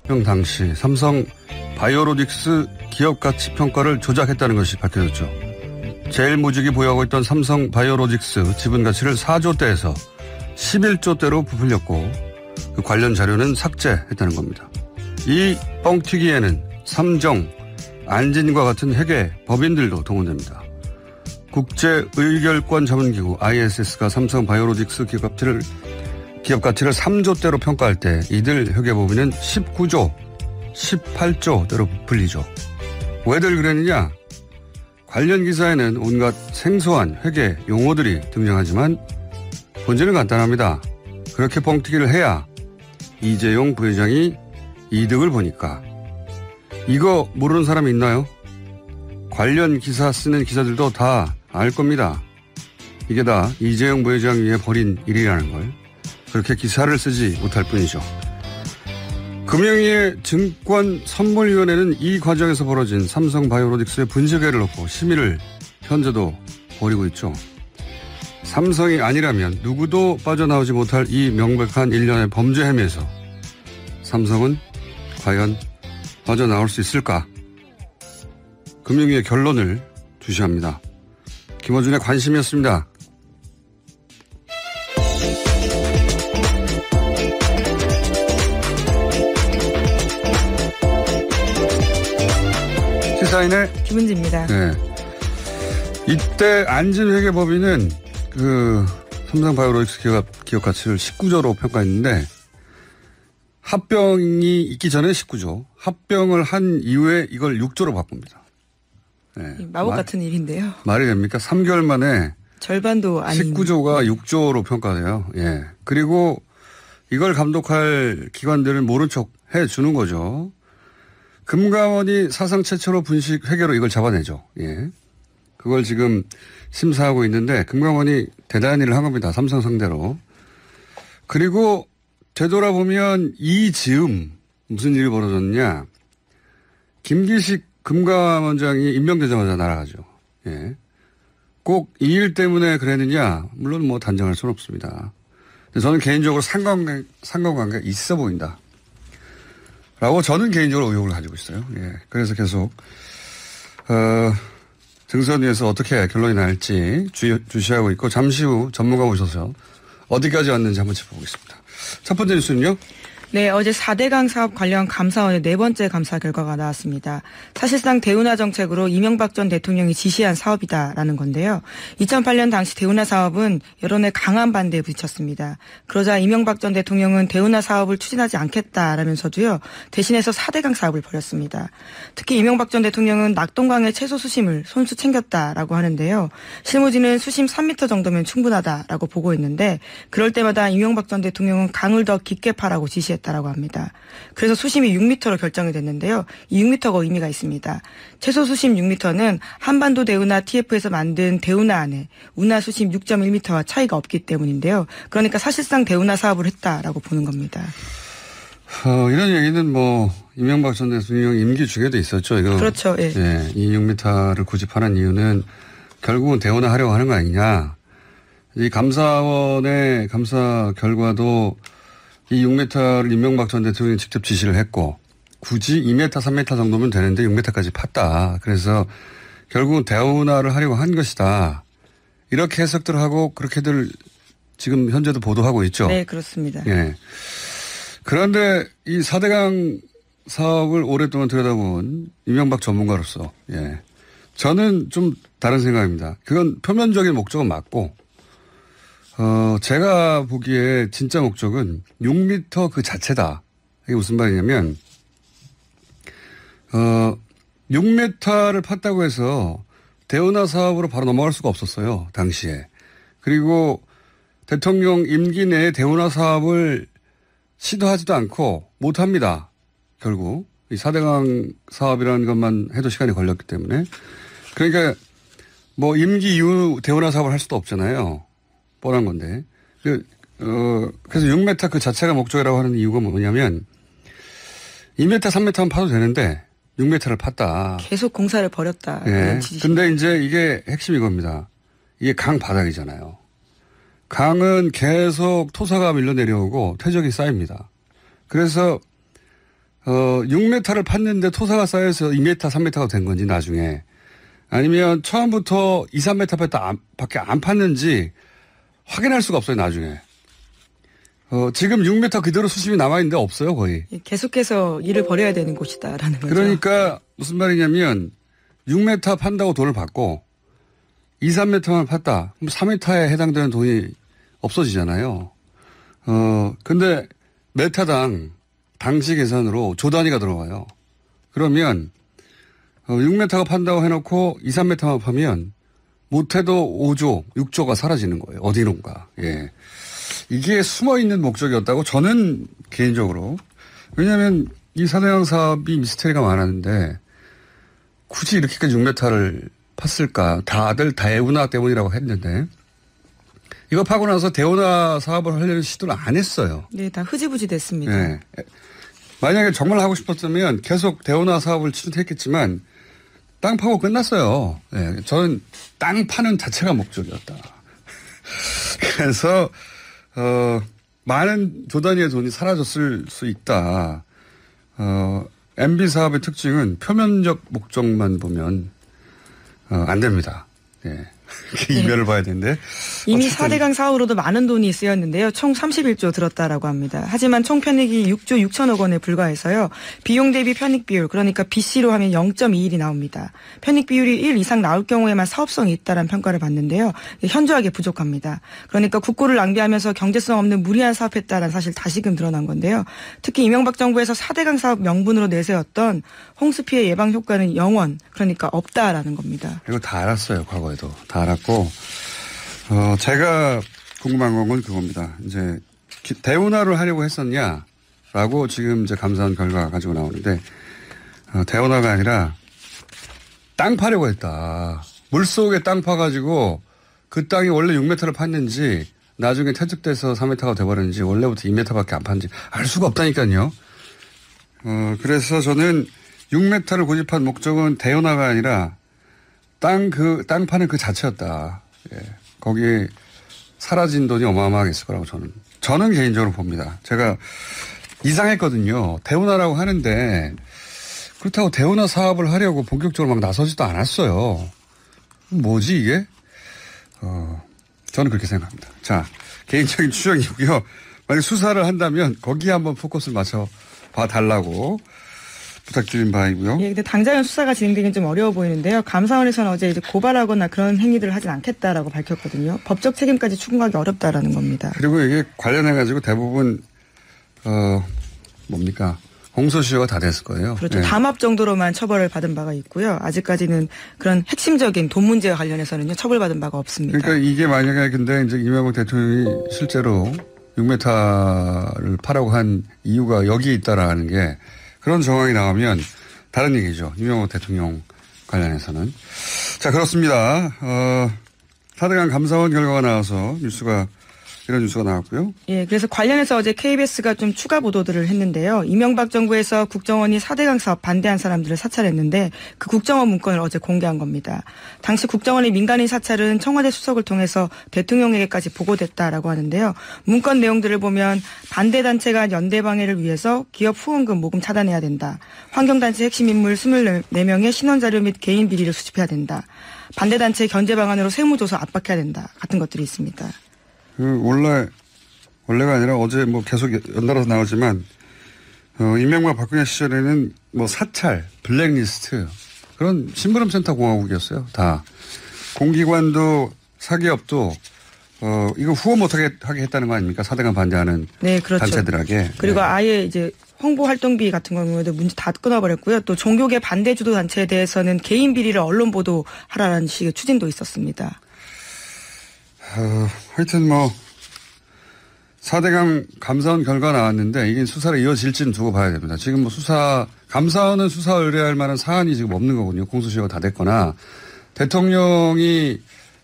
당시 삼성 바이오로직스 기업 가치 평가를 조작했다는 것이 밝혀졌죠. 제일 무직이 보유하고 있던 삼성 바이오로직스 지분 가치를 4조대에서 11조대로 부풀렸고 그 관련 자료는 삭제했다는 겁니다. 이 뻥튀기에는 삼정, 안진과 같은 회계, 법인들도 동원됩니다. 국제의결권 전문기구 ISS가 삼성 바이오로직스 기업 가치를 3조대로 평가할 때 이들 회계법인은 19조, 18조대로 부풀리죠. 왜들 그랬느냐? 관련 기사에는 온갖 생소한 회계 용어들이 등장하지만 본질은 간단합니다. 그렇게 뻥튀기를 해야 이재용 부회장이 이득을 보니까. 이거 모르는 사람이 있나요? 관련 기사 쓰는 기자들도 다 알 겁니다. 이게 다 이재용 부회장 위해 벌인 일이라는 걸. 그렇게 기사를 쓰지 못할 뿐이죠. 금융위의 증권선물위원회는 이 과정에서 벌어진 삼성바이오로직스의 분식회를 놓고 심의를 현재도 벌이고 있죠. 삼성이 아니라면 누구도 빠져나오지 못할 이 명백한 일련의 범죄 혐의에서 삼성은 과연 빠져나올 수 있을까? 금융위의 결론을 주시합니다. 김어준의 관심이었습니다. 시사인의 김은지입니다. 네. 이때 안진회계법인은 그 삼성바이오로직스 기업 가치를 19조로 평가했는데 합병이 있기 전에 19조, 합병을 한 이후에 이걸 6조로 바꿉니다. 네. 마법 같은 일인데요. 말이 됩니까? 3개월 만에 절반도 아닌 19조가 6조로 평가돼요. 예. 그리고 이걸 감독할 기관들은 모른 척 해주는 거죠. 금감원이 사상 최초로 분식 회계로 이걸 잡아내죠. 예. 그걸 지금 심사하고 있는데 금감원이 대단한 일을 한 겁니다. 삼성 상대로. 그리고 되돌아보면 이 즈음 무슨 일이 벌어졌냐. 김기식 금감원장이 임명되자마자 날아가죠. 예. 꼭 이 일 때문에 그랬느냐. 물론 뭐 단정할 수는 없습니다. 근데 저는 개인적으로 상관관계가 있어 보인다. 라고 저는 개인적으로 의혹을 가지고 있어요. 예. 그래서 계속, 등선위에서 어떻게 결론이 날지 주시하고 있고, 잠시 후 전문가 오셔서 어디까지 왔는지 한번 짚어보겠습니다. 첫 번째 뉴스는요? 네, 어제 4대강 사업 관련 감사원의 네 번째 감사 결과가 나왔습니다. 사실상 대운하 정책으로 이명박 전 대통령이 지시한 사업이다라는 건데요. 2008년 당시 대운하 사업은 여론의 강한 반대에 부딪혔습니다. 그러자 이명박 전 대통령은 대운하 사업을 추진하지 않겠다라면서도요. 대신해서 4대강 사업을 벌였습니다. 특히 이명박 전 대통령은 낙동강의 채소 수심을 손수 챙겼다라고 하는데요. 실무진은 수심 3m 정도면 충분하다라고 보고 있는데 그럴 때마다 이명박 전 대통령은 강을 더 깊게 파라고 지시했다라고 합니다. 그래서 수심이 6m로 결정이 됐는데요. 이 6m가 의미가 있습니다. 최소 수심 6m는 한반도 대운하 TF에서 만든 대운하 안에 운하 수심 6.1m와 차이가 없기 때문인데요. 그러니까 사실상 대운하 사업을 했다라고 보는 겁니다. 이런 얘기는 뭐 이명박 전 대통령 임기 중에도 있었죠. 이거. 그렇죠. 예. 예, 이 6m를 고집하는 이유는 결국은 대운하 하려고 하는 거 아니냐. 이 감사원의 감사 결과도 이 6m를 이명박 전 대통령이 직접 지시를 했고 굳이 2m, 3m 정도면 되는데 6m까지 팠다. 그래서 결국은 대운하를 하려고 한 것이다. 이렇게 해석들 하고 그렇게들 지금 현재도 보도하고 있죠. 네, 그렇습니다. 예. 그런데 이 4대강 사업을 오랫동안 들여다본 이명박 전문가로서 예. 저는 좀 다른 생각입니다. 그건 표면적인 목적은 맞고 제가 보기에 진짜 목적은 6m 그 자체다. 이게 무슨 말이냐면, 6m를 팠다고 해서 대운하 사업으로 바로 넘어갈 수가 없었어요. 당시에. 그리고 대통령 임기 내에 대운하 사업을 시도하지도 않고 못합니다. 결국. 이 4대강 사업이라는 것만 해도 시간이 걸렸기 때문에. 그러니까 뭐 임기 이후 대운하 사업을 할 수도 없잖아요. 뻔한 건데. 그래서 6m 그 자체가 목적이라고 하는 이유가 뭐냐면 2m, 3m만 파도 되는데 6m를 팠다. 계속 공사를 벌였다. 네. 근데 이제 이게 핵심 이겁니다. 이게 강 바닥이잖아요. 강은 계속 토사가 밀려 내려오고 퇴적이 쌓입니다. 그래서 6m를 팠는데 토사가 쌓여서 2m, 3m가 된 건지 나중에 아니면 처음부터 2, 3m 밖에 안 팠는지 확인할 수가 없어요, 나중에. 지금 6m 그대로 수심이 남아있는데 없어요, 거의. 계속해서 일을 벌여야 되는 곳이다라는 거죠. 그러니까 무슨 말이냐면 6m 판다고 돈을 받고 2, 3m만 팠다. 그럼 4m에 해당되는 돈이 없어지잖아요. 근데 메타당 당시 계산으로 조 단위가 들어와요. 그러면 6m가 판다고 해놓고 2, 3m만 파면 못해도 5조, 6조가 사라지는 거예요. 어디론가. 예. 이게 숨어있는 목적이었다고 저는 개인적으로. 왜냐하면 이 사대강 사업이 미스테리가 많았는데 굳이 이렇게까지 6m를 팠을까. 다들 대운하 때문이라고 했는데 이거 파고 나서 대운하 사업을 하려는 시도를 안 했어요. 네, 다 흐지부지 됐습니다. 네. 만약에 정말 하고 싶었다면 계속 대운하 사업을 추진했겠지만 땅 파고 끝났어요. 네. 저는 땅 파는 자체가 목적이었다. 그래서 많은 조 단위의 돈이 사라졌을 수 있다. MB 사업의 특징은 표면적 목적만 보면 안 됩니다. 예. 이면을 봐야 되는데. 이미 4대강 사업으로도 많은 돈이 쓰였는데요. 총 31조 들었다라고 합니다. 하지만 총 편익이 6조 6천억 원에 불과해서요. 비용 대비 편익 비율, 그러니까 BC로 하면 0.21이 나옵니다. 편익 비율이 1 이상 나올 경우에만 사업성이 있다라는 평가를 받는데요. 현저하게 부족합니다. 그러니까 국고를 낭비하면서 경제성 없는 무리한 사업했다라는 사실 다시금 드러난 건데요. 특히 이명박 정부에서 4대강 사업 명분으로 내세웠던 홍수 피해 예방 효과는 0원, 그러니까 없다라는 겁니다. 이거 다 알았어요. 과거에도. 다 알았고. 제가 궁금한 건 그겁니다. 이제 대운하를 하려고 했었냐라고 지금 이제 감사원 결과가 가지고 나오는데 대운하가 아니라 땅 파려고 했다. 물속에 땅 파가지고 그 땅이 원래 6m를 팠는지 나중에 퇴직돼서 3m가 돼버렸는지 원래부터 2m밖에 안 팠는지 알 수가 없다니까요. 그래서 저는 6m를 고집한 목적은 대운하가 아니라 땅 파는 그 자체였다. 예. 거기에 사라진 돈이 어마어마하게 있을 거라고 저는 개인적으로 봅니다. 제가 이상했거든요. 대운하라고 하는데 그렇다고 대운하 사업을 하려고 본격적으로 막 나서지도 않았어요. 뭐지 이게? 저는 그렇게 생각합니다. 자, 개인적인 추정이고요. 만약 수사를 한다면 거기에 한번 포커스를 맞춰 봐달라고 부탁드린 바이고요. 예, 근데 당장은 수사가 진행되긴 좀 어려워 보이는데요. 감사원에서는 어제 이제 고발하거나 그런 행위들을 하진 않겠다라고 밝혔거든요. 법적 책임까지 추궁하기 어렵다라는 겁니다. 그리고 이게 관련해가지고 대부분 공소시효가 다 됐을 거예요. 그렇죠. 네. 담합 정도로만 처벌을 받은 바가 있고요. 아직까지는 그런 핵심적인 돈 문제와 관련해서는요 처벌받은 바가 없습니다. 그러니까 이게 만약에 근데 이제 이명박 대통령이 실제로 6m를 파라고 한 이유가 여기에 있다라는 게 그런 정황이 나오면 다른 얘기죠. 이명박 대통령 관련해서는. 자, 그렇습니다. 4대강 감사원 결과가 나와서 이런 뉴스가 나왔고요. 예, 그래서 관련해서 어제 KBS가 좀 추가 보도들을 했는데요. 이명박 정부에서 국정원이 4대강 사업 반대한 사람들을 사찰했는데 그 국정원 문건을 어제 공개한 겁니다. 당시 국정원의 민간인 사찰은 청와대 수석을 통해서 대통령에게까지 보고됐다라고 하는데요. 문건 내용들을 보면 반대단체가 연대방해를 위해서 기업 후원금 모금 차단해야 된다. 환경단체 핵심 인물 24명의 신원자료 및 개인 비리를 수집해야 된다. 반대단체 견제 방안으로 세무조사 압박해야 된다. 같은 것들이 있습니다. 원래가 아니라 어제 뭐 계속 연달아서 나오지만, 이명박 박근혜 시절에는 뭐 사찰, 블랙리스트, 그런 심부름센터 공화국이었어요. 다. 공기관도 사기업도, 이거 후원 못하게 했다는 거 아닙니까? 4대강 반대하는. 네, 그렇죠. 단체들에게. 그리고 네. 아예 이제 홍보 활동비 같은 경우에도 문제 다 끊어버렸고요. 또 종교계 반대 주도 단체에 대해서는 개인 비리를 언론 보도하라는 식의 추진도 있었습니다. 하여튼 4대강 감사원 결과 나왔는데 이게 수사로 이어질지는 두고 봐야 됩니다. 지금 감사원은 수사 의뢰할 만한 사안이 지금 없는 거군요. 공소시효가 다 됐거나 대통령이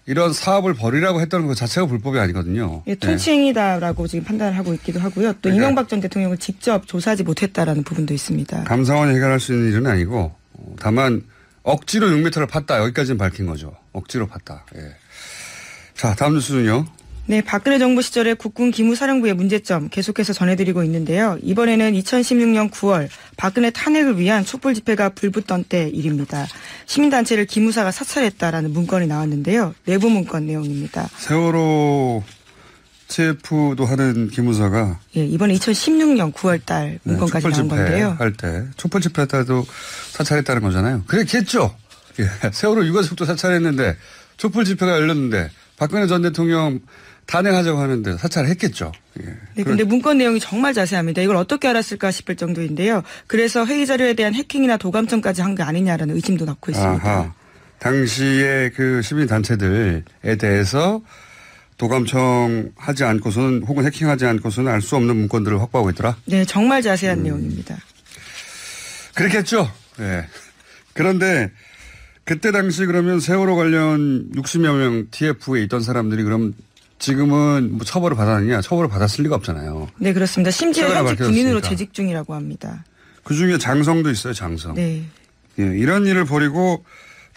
이런 사업을 벌이라고 했다는 것 자체가 불법이 아니거든요. 예, 통치행위다라고 지금 판단을 하고 있기도 하고요. 또 그러니까 이명박 전 대통령을 직접 조사하지 못했다라는 부분도 있습니다. 감사원이 해결할 수 있는 일은 아니고 다만 억지로 6m를 팠다. 여기까지는 밝힌 거죠. 억지로 팠다. 예. 자, 다음 뉴스는요. 네, 박근혜 정부 시절에 국군 기무사령부의 문제점 계속해서 전해드리고 있는데요. 이번에는 2016년 9월 박근혜 탄핵을 위한 촛불 집회가 불붙던 때 일입니다. 시민단체를 기무사가 사찰했다라는 문건이 나왔는데요. 내부 문건 내용입니다. 세월호 CF도 하는 기무사가 예, 이번에 2016년 9월 달 문건까지 나온 건데요. 할 때, 촛불 집회 할 때도 사찰했다는 거잖아요. 그랬겠죠. 예, 세월호 유가족도 사찰했는데 촛불 집회가 열렸는데 박근혜 전 대통령 탄핵하자고 하는데 사찰했겠죠. 예. 네, 근데 문건 내용이 정말 자세합니다. 이걸 어떻게 알았을까 싶을 정도인데요. 그래서 회의 자료에 대한 해킹이나 도감청까지 한 게 아니냐라는 의심도 낳고 있습니다. 아하. 당시에 그 시민단체들에 대해서 도감청 하지 않고서는 혹은 해킹하지 않고서는 알 수 없는 문건들을 확보하고 있더라? 네, 정말 자세한 내용입니다. 그렇겠죠. 예. 그런데 그때 당시 그러면 세월호 관련 60여 명 TF에 있던 사람들이 그럼 지금은 뭐 처벌을 받았느냐? 처벌을 받았을 리가 없잖아요. 네, 그렇습니다. 심지어 최근에 현직 군인으로 밝혀졌으니까. 재직 중이라고 합니다. 그중에 장성도 있어요. 장성. 네. 예, 이런 일을 벌이고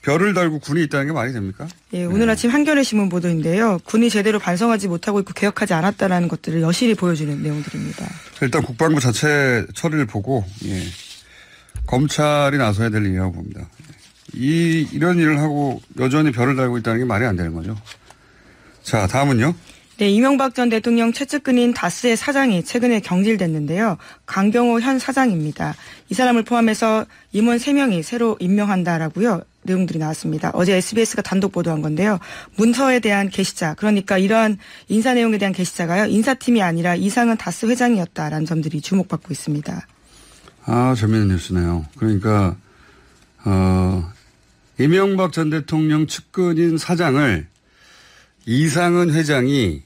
별을 달고 군이 있다는 게 말이 됩니까? 예, 오늘 아침 한겨레 신문 보도인데요. 군이 제대로 반성하지 못하고 있고 개혁하지 않았다라는 것들을 여실히 보여주는 내용들입니다. 일단 국방부 자체 처리를 보고 예, 검찰이 나서야 될 일이라고 봅니다. 이런 일을 하고 여전히 별을 달고 있다는 게 말이 안 되는 거죠. 자, 다음은요. 네, 이명박 전 대통령 최측근인 다스의 사장이 최근에 경질됐는데요. 강경호 현 사장입니다. 이 사람을 포함해서 임원 3명이 새로 임명한다라고요. 내용들이 나왔습니다. 어제 SBS가 단독 보도한 건데요. 문서에 대한 게시자, 그러니까 이러한 인사 내용에 대한 게시자가요. 인사팀이 아니라 이상은 다스 회장이었다라는 점들이 주목받고 있습니다. 아, 재미있는 뉴스네요. 그러니까 이명박 전 대통령 측근인 사장을 이상은 회장이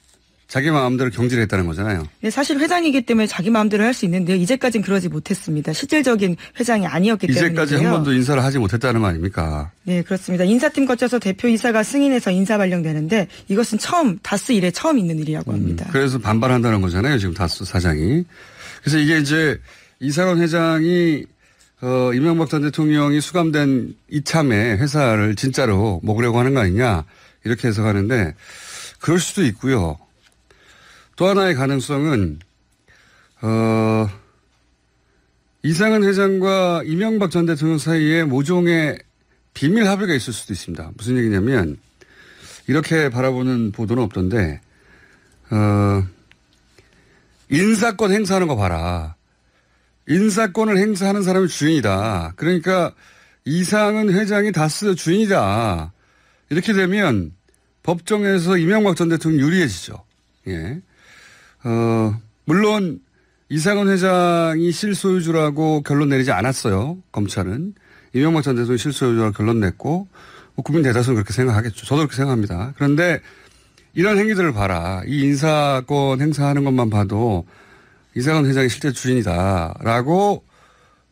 자기 마음대로 경질했다는 거잖아요. 네, 사실 회장이기 때문에 자기 마음대로 할 수 있는데요. 이제까지는 그러지 못했습니다. 실질적인 회장이 아니었기 때문에. 이제까지 한 번도 인사를 하지 못했다는 거 아닙니까? 네, 그렇습니다. 인사팀 거쳐서 대표이사가 승인해서 인사 발령되는데 이것은 다스 이래 처음 있는 일이라고 합니다. 그래서 반발한다는 거잖아요. 지금 다스 사장이. 그래서 이게 이제 이상원 회장이 이명박 전 대통령이 수감된 이참에 회사를 진짜로 먹으려고 하는 거 아니냐 이렇게 해석하는데 그럴 수도 있고요. 또 하나의 가능성은 이상은 회장과 이명박 전 대통령 사이에 모종의 비밀 합의가 있을 수도 있습니다. 무슨 얘기냐면 이렇게 바라보는 보도는 없던데 인사권 행사하는 거 봐라. 인사권을 행사하는 사람이 주인이다. 그러니까 이상은 회장이 다스 주인이다. 이렇게 되면 법정에서 이명박 전 대통령 유리해지죠. 예. 물론 이상은 회장이 실소유주라고 결론 내리지 않았어요. 검찰은. 이명박 전 대통령이 실소유주라고 결론 냈고 뭐 국민 대다수는 그렇게 생각하겠죠. 저도 그렇게 생각합니다. 그런데 이런 행위들을 봐라. 이 인사권 행사하는 것만 봐도 이상은 회장이 실제 주인이다라고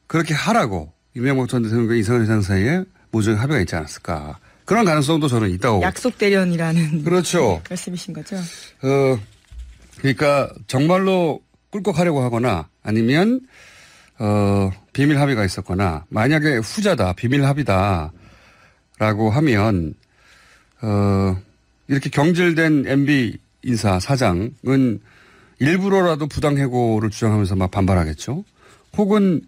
그렇게 하라고 이명박 전 대통령과 이상은 회장 사이에 모종의 합의가 있지 않았을까. 그런 가능성도 저는 있다고. 약속 대련이라는. 그렇죠. 말씀이신 거죠. 그러니까 정말로 꿀꺽하려고 하거나 아니면 비밀 합의가 있었거나 만약에 후자다 비밀 합의다라고 하면 이렇게 경질된 MB 인사 사장은 일부러라도 부당해고를 주장하면서 막 반발하겠죠. 혹은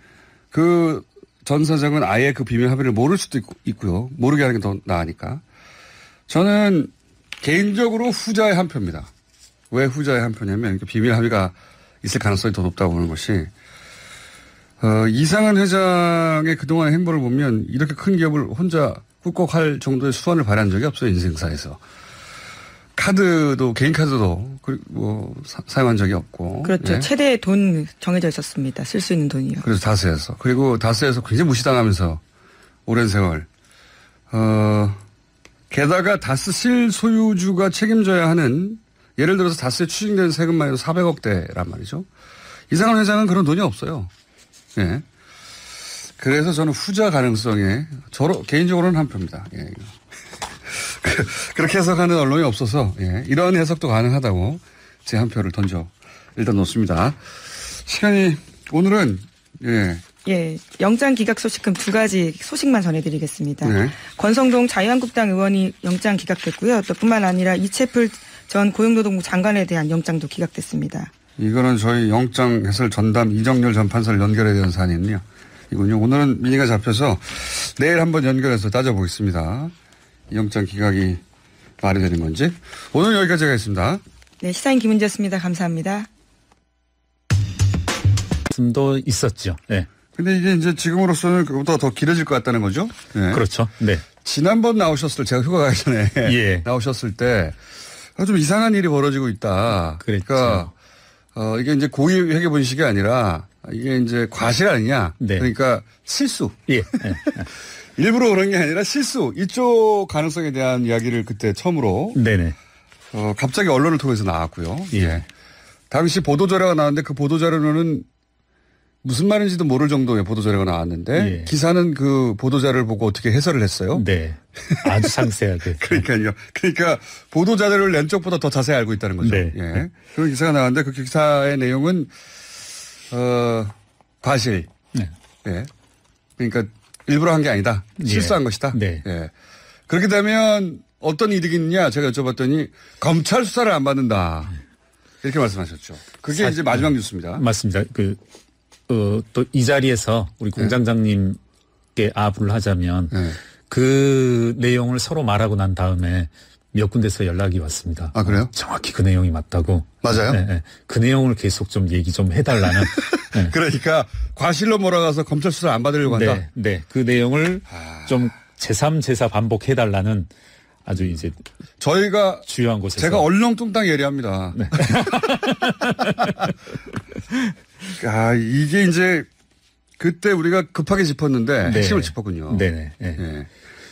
그 전 사장은 아예 그 비밀 합의를 모를 수도 있고요. 모르게 하는 게 더 나으니까. 저는 개인적으로 후자의 한 표입니다. 왜 후자의 한 표냐면 비밀 합의가 있을 가능성이 더 높다고 보는 것이 이상한 회장의 그동안의 행보를 보면 이렇게 큰 기업을 혼자 꿀꺽할 정도의 수완을 발휘한 적이 없어요. 인생사에서. 카드도 개인 카드도 뭐 사용한 적이 없고. 그렇죠. 예. 최대의 돈 정해져 있었습니다. 쓸 수 있는 돈이요. 그래서 다스에서. 그리고 다스에서 굉장히 무시당하면서 오랜 세월. 게다가 다스 실소유주가 책임져야 하는 예를 들어서 다스에 추징된 세금만 해도 400억대란 말이죠. 이상한 회장은 그런 돈이 없어요. 예. 그래서 저는 후자 가능성에 개인적으로는 한 표입니다. 예. 그렇게 해석하는 언론이 없어서 예. 이런 해석도 가능하다고 제 한 표를 일단 놓습니다. 시간이 오늘은 예, 영장 기각 소식은 2가지 소식만 전해드리겠습니다. 네. 권성동 자유한국당 의원이 영장 기각됐고요. 또 뿐만 아니라 이채플 전 고용노동부 장관에 대한 영장도 기각됐습니다. 이거는 저희 영장 해설 전담 이정렬 전 판사를 연결해야 되는 사안이군요. 오늘은 민의가 잡혀서 내일 한번 연결해서 따져보겠습니다. 이 영장 기각이 말이 되는 건지. 오늘 여기까지 하겠습니다. 네, 시사인 김은지였습니다. 감사합니다. 도 있었죠. 네. 근데 이게 이제 지금으로서는 그보다 더 길어질 것 같다는 거죠? 네. 그렇죠. 네. 지난번 나오셨을 때, 제가 휴가 가기 전에 예. 나오셨을 때 좀 이상한 일이 벌어지고 있다. 그랬죠. 그러니까 이게 이제 고의 회계 분식이 아니라 이게 이제 과실 아니냐. 네. 그러니까 실수. 예. 일부러 그런 게 아니라 실수. 이쪽 가능성에 대한 이야기를 그때 처음으로 네네. 갑자기 언론을 통해서 나왔고요. 예. 당시 보도자료가 나왔는데 그 보도자료는 무슨 말인지도 모를 정도의 보도자료가 나왔는데 예. 기사는 그 보도자료를 보고 어떻게 해설을 했어요? 네. 아주 상세하게. 그러니까요. 그러니까 보도자료를 낸 쪽보다 더 자세히 알고 있다는 거죠. 네. 예. 그런 기사가 나왔는데 그 기사의 내용은 과실. 네. 예. 그러니까 일부러 한 게 아니다. 실수한 것이다. 네. 예. 그렇게 되면 어떤 이득이 있느냐 제가 여쭤봤더니 검찰 수사를 안 받는다. 이렇게 말씀하셨죠. 그게 이제 마지막 뉴스입니다. 맞습니다. 또 이 자리에서 우리 공장장님께 아부를 하자면 네. 그 내용을 서로 말하고 난 다음에 몇 군데서 연락이 왔습니다. 아, 그래요? 정확히 그 내용이 맞다고. 맞아요? 네, 네. 그 내용을 계속 좀 얘기 좀 해달라는. 네. 그러니까 과실로 몰아가서 검찰 수사를 안 받으려고 한다. 네, 네. 그 내용을 좀 제3, 제4 반복해달라는 아주 이제 저희가 주요한 곳에서. 제가 얼렁뚱땅 예리합니다. 네. 이게 이제 그때 우리가 급하게 짚었는데 네. 핵심을 짚었군요. 네네. 네. 예.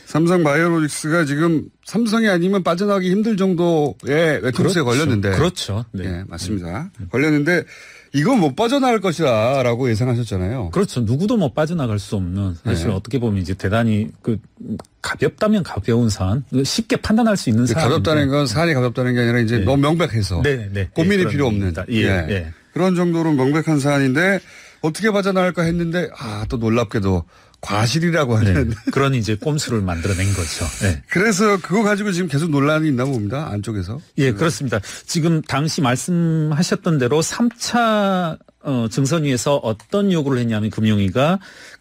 삼성 바이오로직스가 지금 삼성이 아니면 빠져나가기 힘들 정도의 외통수에 걸렸는데. 그렇죠. 네. 예, 맞습니다. 걸렸는데 이건 못 빠져나갈 것이다라고 예상하셨잖아요. 그렇죠. 누구도 뭐 빠져나갈 수 없는 사실 네. 어떻게 보면 이제 대단히 가볍다면 가벼운 사안, 쉽게 판단할 수 있는 사안. 가볍다는 건 사안이 가볍다는 게 아니라 이제 네. 너무 명백해서 네. 고민이 네, 필요 없는 예, 예. 그런 정도로 명백한 사안인데 어떻게 빠져나갈까 했는데 또 놀랍게도 과실이라고 하는 네. 그런 이제 꼼수를 만들어낸 거죠. 네. 그래서 그거 가지고 지금 계속 논란이 있나 봅니다. 안쪽에서. 예, 그렇습니다. 지금 당시 말씀하셨던 대로 3차 증선위에서 어떤 요구를 했냐면 금융위가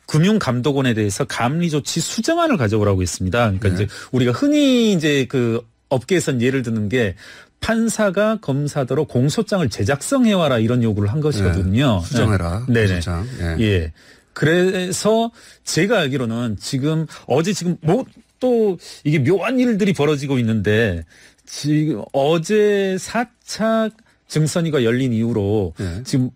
금융감독원에 대해서 감리 조치 수정안을 가져오라고 했습니다. 그러니까 네. 이제 우리가 흔히 이제 그 업계에선 예를 드는 게 판사가 검사더러 공소장을 제작성해와라 이런 요구를 한 것이거든요. 네. 수정해라. 네네. 공소장. 예. 그래서 제가 알기로는 어제 또 이게 묘한 일들이 벌어지고 있는데 지금 어제 4차 증선위가 열린 이후로 네. 지금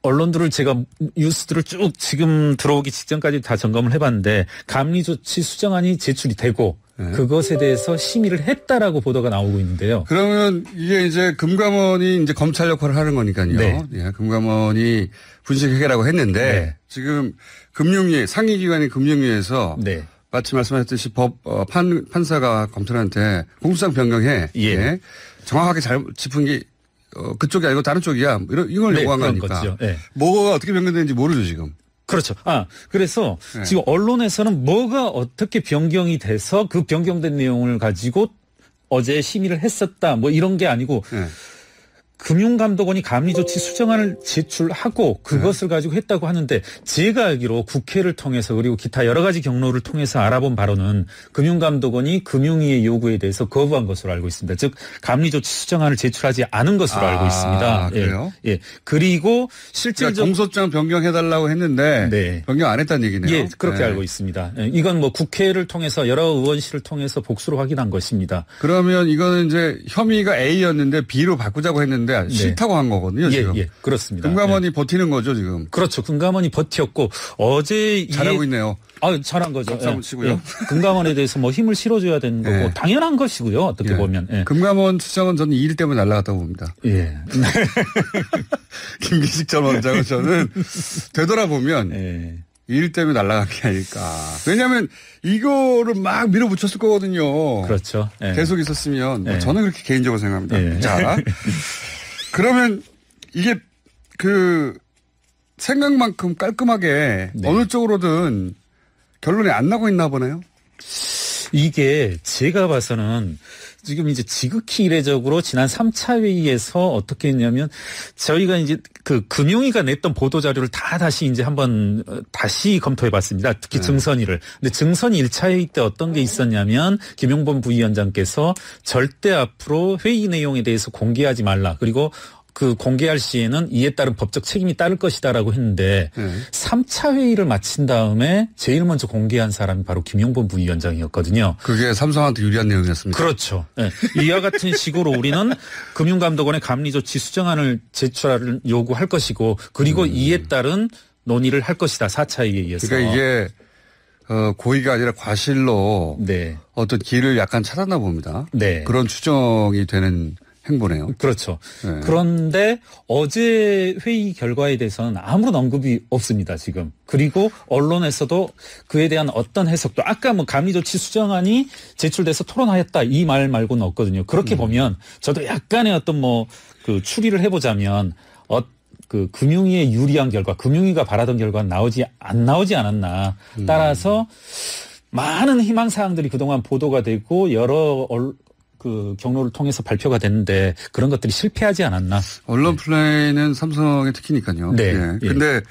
언론들을 제가 뉴스들을 쭉 지금 들어오기 직전까지 다 점검을 해봤는데 감리조치 수정안이 제출이 되고 네. 그것에 대해서 심의를 했다라고 보도가 나오고 있는데요. 그러면 이게 이제 금감원이 이제 검찰 역할을 하는 거니까요. 네. 예, 금감원이 분식회계라고 했는데 네. 지금 금융위 상위기관인 금융위에서 네. 마치 말씀하셨듯이 판사가 검찰한테 공소장 변경해. 예. 정확하게 잘 짚은 게 그쪽이 아니고 다른 쪽이야. 이걸 네, 요구한 그런 거니까. 거죠. 네. 뭐가 어떻게 변경되는지 모르죠 지금. 그렇죠. 그래서 네. 지금 언론에서는 뭐가 어떻게 변경이 돼서 그 변경된 내용을 가지고 어제 심의를 했었다. 뭐 이런 게 아니고 네. 금융감독원이 감리조치 수정안을 제출하고 그것을 가지고 했다고 하는데 제가 알기로 국회를 통해서 그리고 기타 여러 가지 경로를 통해서 알아본 바로는 금융감독원이 금융위의 요구에 대해서 거부한 것으로 알고 있습니다. 즉 감리조치 수정안을 제출하지 않은 것으로 알고 있습니다. 그래요? 예. 그리고 그러니까 실질적으로 공소장 변경해달라고 했는데 네. 변경 안 했다는 얘기네요. 예, 그렇게 네. 알고 있습니다. 예, 이건 뭐 국회를 통해서 여러 의원실을 통해서 복수로 확인한 것입니다. 그러면 이거는 이제 혐의가 A였는데 B로 바꾸자고 했는데 싫다고 한 거거든요. 지금. 예, 그렇습니다. 금감원이 버티는 거죠 지금. 그렇죠. 금감원이 버텼고 어제 잘하고 있네요. 잘한 거죠. 박수 한번 치고요. 금감원에 대해서 뭐 힘을 실어줘야 되는 거고 예. 당연한 것이고요. 어떻게 예. 보면. 예. 금감원 수장은 저는 이 일 때문에 날아갔다고 봅니다. 예. 김기식 전 원장은 저는 되돌아보면 예. 이 일 때문에 날아간 게 아닐까. 왜냐하면 이거를 막 밀어붙였을 거거든요. 그렇죠. 예. 계속 있었으면 예. 저는 그렇게 개인적으로 생각합니다. 예. 자, 그러면 이게 생각만큼 깔끔하게 네. 어느 쪽으로든 결론이 안 나고 있나 보네요. 이게 제가 봐서는 지금 이제 지극히 이례적으로 지난 3차 회의에서 어떻게 했냐면 저희가 이제 그 금융위가 냈던 보도자료를 다 다시 이제 한번 다시 검토해 봤습니다. 특히 증선위를. 근데 증선위 1차 회의 때 어떤 게 있었냐면 김용범 부위원장께서 절대 앞으로 회의 내용에 대해서 공개하지 말라. 그리고 그 공개할 시에는 이에 따른 법적 책임이 따를 것이다라고 했는데 3차 회의를 마친 다음에 제일 먼저 공개한 사람이 바로 김용범 부위원장이었거든요. 그게 삼성한테 유리한 내용이었습니다. 그렇죠. 네. 이와 같은 식으로 우리는 금융감독원의 감리조치 수정안을 제출을 요구할 것이고 그리고 이에 따른 논의를 할 것이다. 4차 회의에 의해서. 그러니까 이게 고의가 아니라 과실로 네. 어떤 길을 약간 찾았나 봅니다. 네. 그런 추정이 되는 행보네요. 그렇죠. 네. 그런데 어제 회의 결과에 대해서는 아무런 언급이 없습니다, 지금. 그리고 언론에서도 그에 대한 어떤 해석도 아까 뭐 감리조치 수정안이 제출돼서 토론하였다 이 말 말고는 없거든요. 그렇게 보면 저도 약간의 어떤 뭐 그 추리를 해보자면 그 금융위에 유리한 결과, 금융위가 바라던 결과는 안 나오지 않았나. 따라서 많은 희망 사항들이 그동안 보도가 되고 여러 그 경로를 통해서 발표가 됐는데 그런 것들이 실패하지 않았나. 언론 플레이는 삼성의 특기니까요. 네. 예. 근데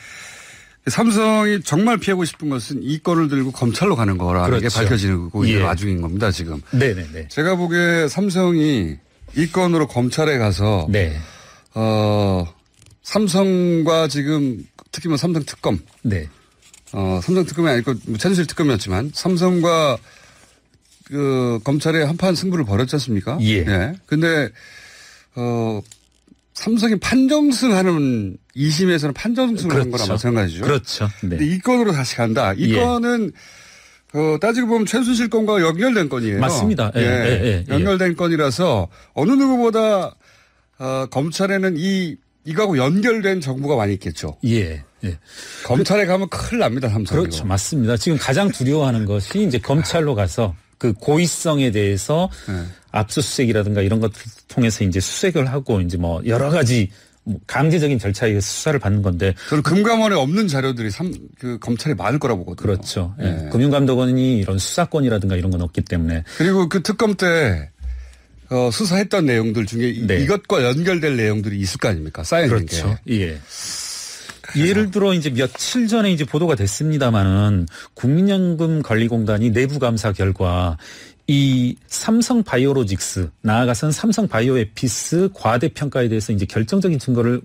삼성이 정말 피하고 싶은 것은 이 건을 들고 검찰로 가는 거라는 그렇죠. 게 밝혀지고 있는 예. 와중인 겁니다, 지금. 네네네. 제가 보기에 삼성이 이 건으로 검찰에 가서 네. 삼성과 지금 특히 뭐 삼성 특검. 네. 삼성 특검이 아니고 최순실 특검이었지만 삼성과 그 검찰의 한판 승부를 벌였지 않습니까? 예. 네. 근데 삼성이 판정승하는 2심에서는 판정승을 한 거나 마찬가지죠. 그렇죠. 네. 근데 이 건으로 다시 간다. 이 건은 따지고 보면 최순실 건과 연결된 건이에요. 맞습니다. 예. 예. 연결된 건이라서 어느 누구보다 검찰에는 이거하고 연결된 정보가 많이 있겠죠. 예. 예. 검찰에 가면 큰일 납니다, 삼성. 그렇죠. 맞습니다. 지금 가장 두려워하는 것이 이제 검찰로 가서 그 고의성에 대해서 압수수색이라든가 이런 것을 통해서 이제 수색을 하고 이제 뭐 여러 가지 강제적인 절차에 의해서 수사를 받는 건데. 저는 금감원에 없는 자료들이 그 검찰에 많을 거라고 보거든요. 그렇죠. 예. 금융감독원이 이런 수사권이라든가 이런 건 없기 때문에. 그리고 그 특검 때 수사했던 내용들 중에 네. 이것과 연결될 내용들이 있을 거 아닙니까? 쌓여있는 그렇죠. 게. 예. 예를 들어 이제 며칠 전에 이제 보도가 됐습니다마는 국민연금관리공단이 내부 감사 결과 이 삼성 바이오로직스 나아가선 삼성 바이오에피스 과대평가에 대해서 이제 결정적인 증거를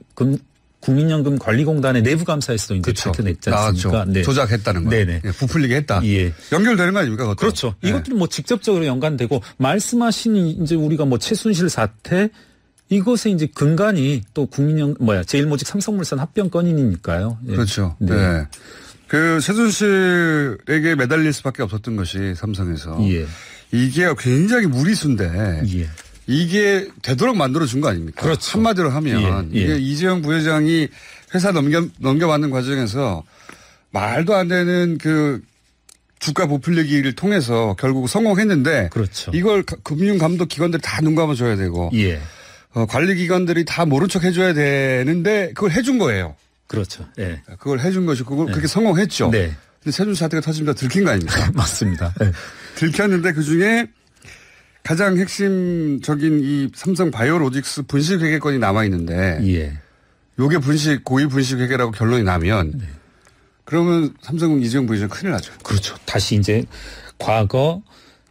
국민연금관리공단의 내부 감사에서도 이제 그렇죠. 밝혀냈지 않습니까? 네. 조작했다는 거. 네네. 예, 부풀리게 했다. 예. 연결되는 거 아닙니까? 그것도? 그렇죠. 예. 이것들이 뭐 직접적으로 연관되고 말씀하신 이제 우리가 뭐 최순실 사태 이것의 이제 근간이 또 제일모직 삼성물산 합병 건이니까요. 예. 그렇죠. 네. 네. 그 최순실에게 매달릴 수밖에 없었던 것이 삼성에서 예. 이게 굉장히 무리수인데 예. 이게 되도록 만들어준 거 아닙니까? 그렇죠. 한마디로 하면 예. 예. 이게 이재용 부회장이 회사 넘겨받는 과정에서 말도 안 되는 그 주가 부풀리기를 통해서 결국 성공했는데 그렇죠. 이걸 금융감독 기관들이 다 눈 감아줘야 되고 예. 관리기관들이 다 모른 척 해줘야 되는데 그걸 해준 거예요. 그렇죠. 예. 그걸 해준 것이 그렇게 성공했죠. 네. 근데 최순실 사태가 터지면서 들킨 거 아닙니까? 맞습니다. 예. 들켰는데 그중에 가장 핵심적인 이 삼성 바이오로직스 분식 회계권이 남아있는데 예. 요게 고의 분식 회계라고 결론이 나면 그러면 삼성은 이재용 부회장 큰일 나죠. 그렇죠. 다시 이제 과거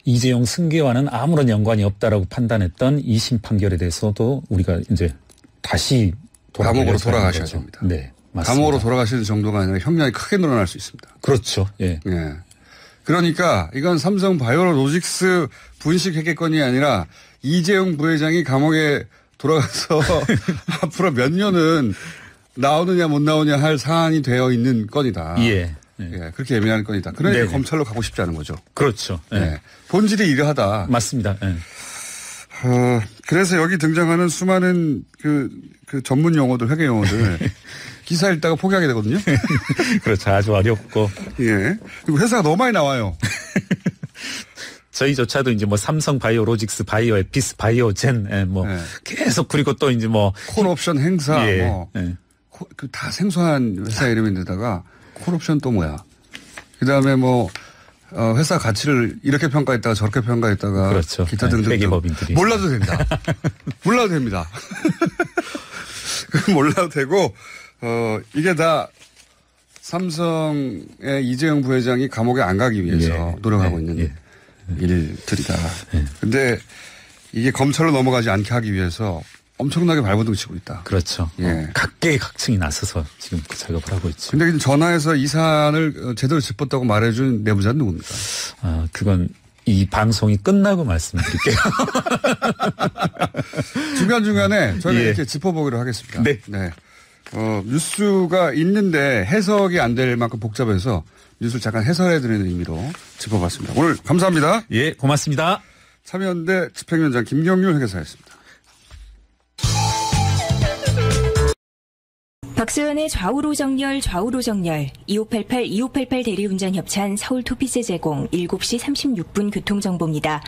이재용 승계와는 아무런 연관이 없다라고 판단했던 2심 판결에 대해서도 우리가 이제 다시 감옥으로 돌아가셔야 됩니다. 네. 맞습니다. 감옥으로 돌아가시는 정도가 아니라 형량이 크게 늘어날 수 있습니다. 그렇죠. 예. 예. 그러니까 이건 삼성 바이오로직스 분식 회계권이 아니라 이재용 부회장이 감옥에 돌아가서 앞으로 몇 년은 나오느냐 못 나오냐 할 사안이 되어 있는 건이다. 예. 예, 그렇게 예민한 건이다. 그러니까 네네. 검찰로 가고 싶지 않은 거죠. 그렇죠. 예. 예. 본질이 이러하다. 맞습니다. 예. 그래서 여기 등장하는 수많은 그 전문 용어들, 회계 용어들 기사 읽다가 포기하게 되거든요. 그렇죠. 아주 어렵고. 예. 그리고 회사가 너무 많이 나와요. 저희조차도 이제 뭐 삼성 바이오로직스, 바이오에피스, 바이오젠, 네. 계속 그리고 또 이제 뭐 콜옵션 행사, 예. 뭐. 예. 다 생소한 회사 이름인데다가 콜옵션 또 뭐야. 그 다음에 뭐 회사 가치를 이렇게 평가했다가 저렇게 평가했다가 그렇죠. 기타 등등 회계법인들이 몰라도 된다. 몰라도 됩니다. 몰라도 되고 이게 다 삼성의 이재용 부회장이 감옥에 안 가기 위해서 노력하고 있는 일들이다. 근데 이게 검찰로 넘어가지 않게 하기 위해서 엄청나게 발버둥 치고 있다. 그렇죠. 각계의 각층이 나서서 지금 그 작업을 하고 있죠. 근데 전화해서 이 사안을 제대로 짚었다고 말해준 내부자는 누굽니까? 그건 이 방송이 끝나고 말씀드릴게요. 중간중간에 저희가 이렇게 짚어보기로 하겠습니다. 네. 뉴스가 있는데 해석이 안 될 만큼 복잡해서 뉴스를 잠깐 해설해드리는 의미로 짚어봤습니다. 오늘 감사합니다. 예, 고맙습니다. 참여연대 집행위원장 김경률 회계사였습니다. 박소연의 좌우로 정렬 2588 대리운전 협찬 서울 토피스 제공 7시 36분 교통정보입니다.